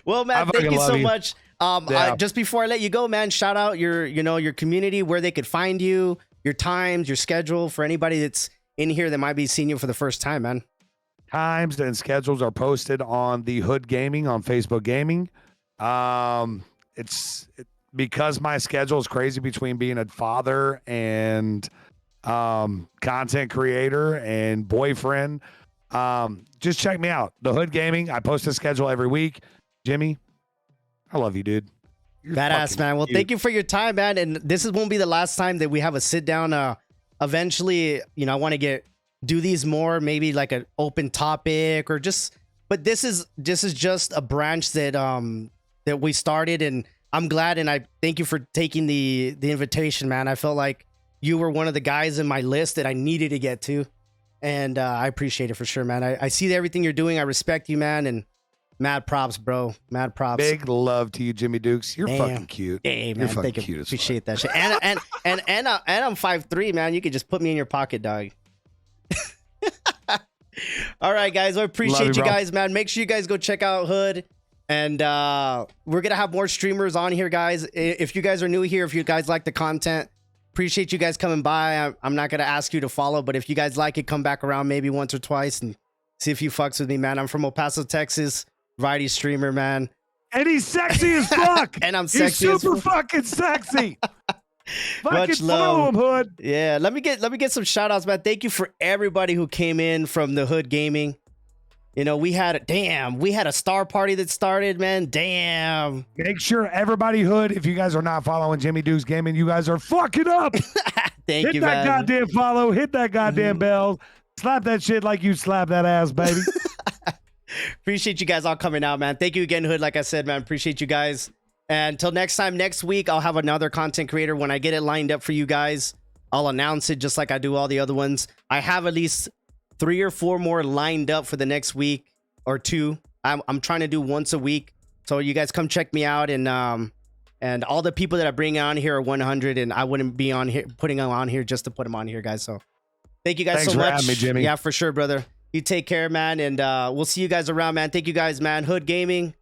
[SPEAKER 1] Well, man, thank you so much. Just before I let you go, man, shout out your community, where they could find you, your times, your schedule, for anybody that's in here that might be seeing you for the first time, man.
[SPEAKER 2] Times and schedules are posted on the Hood Gaming on Facebook Gaming. Because my schedule is crazy between being a father and content creator and boyfriend. Just check me out. The Hood Gaming. I post a schedule every week. Jimmy, I love you, dude. You're
[SPEAKER 1] Badass,
[SPEAKER 2] fucking
[SPEAKER 1] man. Well,
[SPEAKER 2] cute.
[SPEAKER 1] thank you for your time, man. And won't be the last time that we have a sit down. Eventually, you know, I want to do these more, maybe like an open topic or just. But this is just a branch that that we started, and I'm glad, and I thank you for taking the invitation, man. I felt like you were one of the guys in my list that I needed to get to, and I appreciate it for sure, man. I see everything you're doing. I respect you, man, and mad props, bro. Mad props.
[SPEAKER 2] Big love to you, Jimmy Dukes. You're fucking cute.
[SPEAKER 1] Hey, man,
[SPEAKER 2] You're fucking
[SPEAKER 1] thank you.
[SPEAKER 2] cute as
[SPEAKER 1] Appreciate that shit. And I'm 5'3", man. You could just put me in your pocket, dog. All right, guys. I appreciate you guys, man. Make sure you guys go check out Hood. And we're going to have more streamers on here, guys. If you guys are new here, if you guys like the content, appreciate you guys coming by. I'm not going to ask you to follow, but if you guys like it, come back around maybe once or twice and see if you fucks with me, man. I'm from El Paso, Texas. Variety streamer, man.
[SPEAKER 2] And he's sexy as fuck.
[SPEAKER 1] And I'm sexy
[SPEAKER 2] He's super fucking sexy.
[SPEAKER 1] Much
[SPEAKER 2] Fucking follow him, Hood.
[SPEAKER 1] Yeah, let me get some shout outs, man. Thank you for everybody who came in from the Hood Gaming. You know, we had a star party that started, man. Damn.
[SPEAKER 2] Make sure everybody, Hood, if you guys are not following Jimmy Dukes Gaming, you guys are fucking up.
[SPEAKER 1] Thank you,
[SPEAKER 2] Hit that
[SPEAKER 1] man.
[SPEAKER 2] goddamn follow. Hit that goddamn bell. Slap that shit like you slap that ass, baby.
[SPEAKER 1] Appreciate you guys all coming out, man. Thank you again, Hood. Like I said, man, appreciate you guys. And until next time, next week, I'll have another content creator. When I get it lined up for you guys, I'll announce it just like I do all the other ones. I have at least 3 or 4 more lined up for the next week or 2. I'm trying to do once a week. So you guys come check me out. And all the people that I bring on here are 100. And I wouldn't be on here putting them on here just to put them on here, guys. So thank you guys
[SPEAKER 2] Thanks
[SPEAKER 1] so
[SPEAKER 2] for
[SPEAKER 1] much.
[SPEAKER 2] having me, Jimmy.
[SPEAKER 1] Yeah, for sure, brother. You take care, man. And we'll see you guys around, man. Thank you guys, man. Hood Gaming,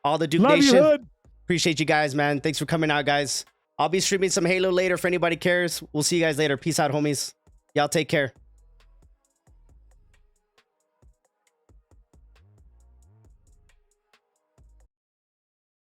[SPEAKER 1] all the Duke
[SPEAKER 2] Love
[SPEAKER 1] Nation.
[SPEAKER 2] you, Hood.
[SPEAKER 1] Appreciate you guys, man. Thanks for coming out, guys. I'll be streaming some Halo later if anybody cares. We'll see you guys later. Peace out, homies. Y'all take care.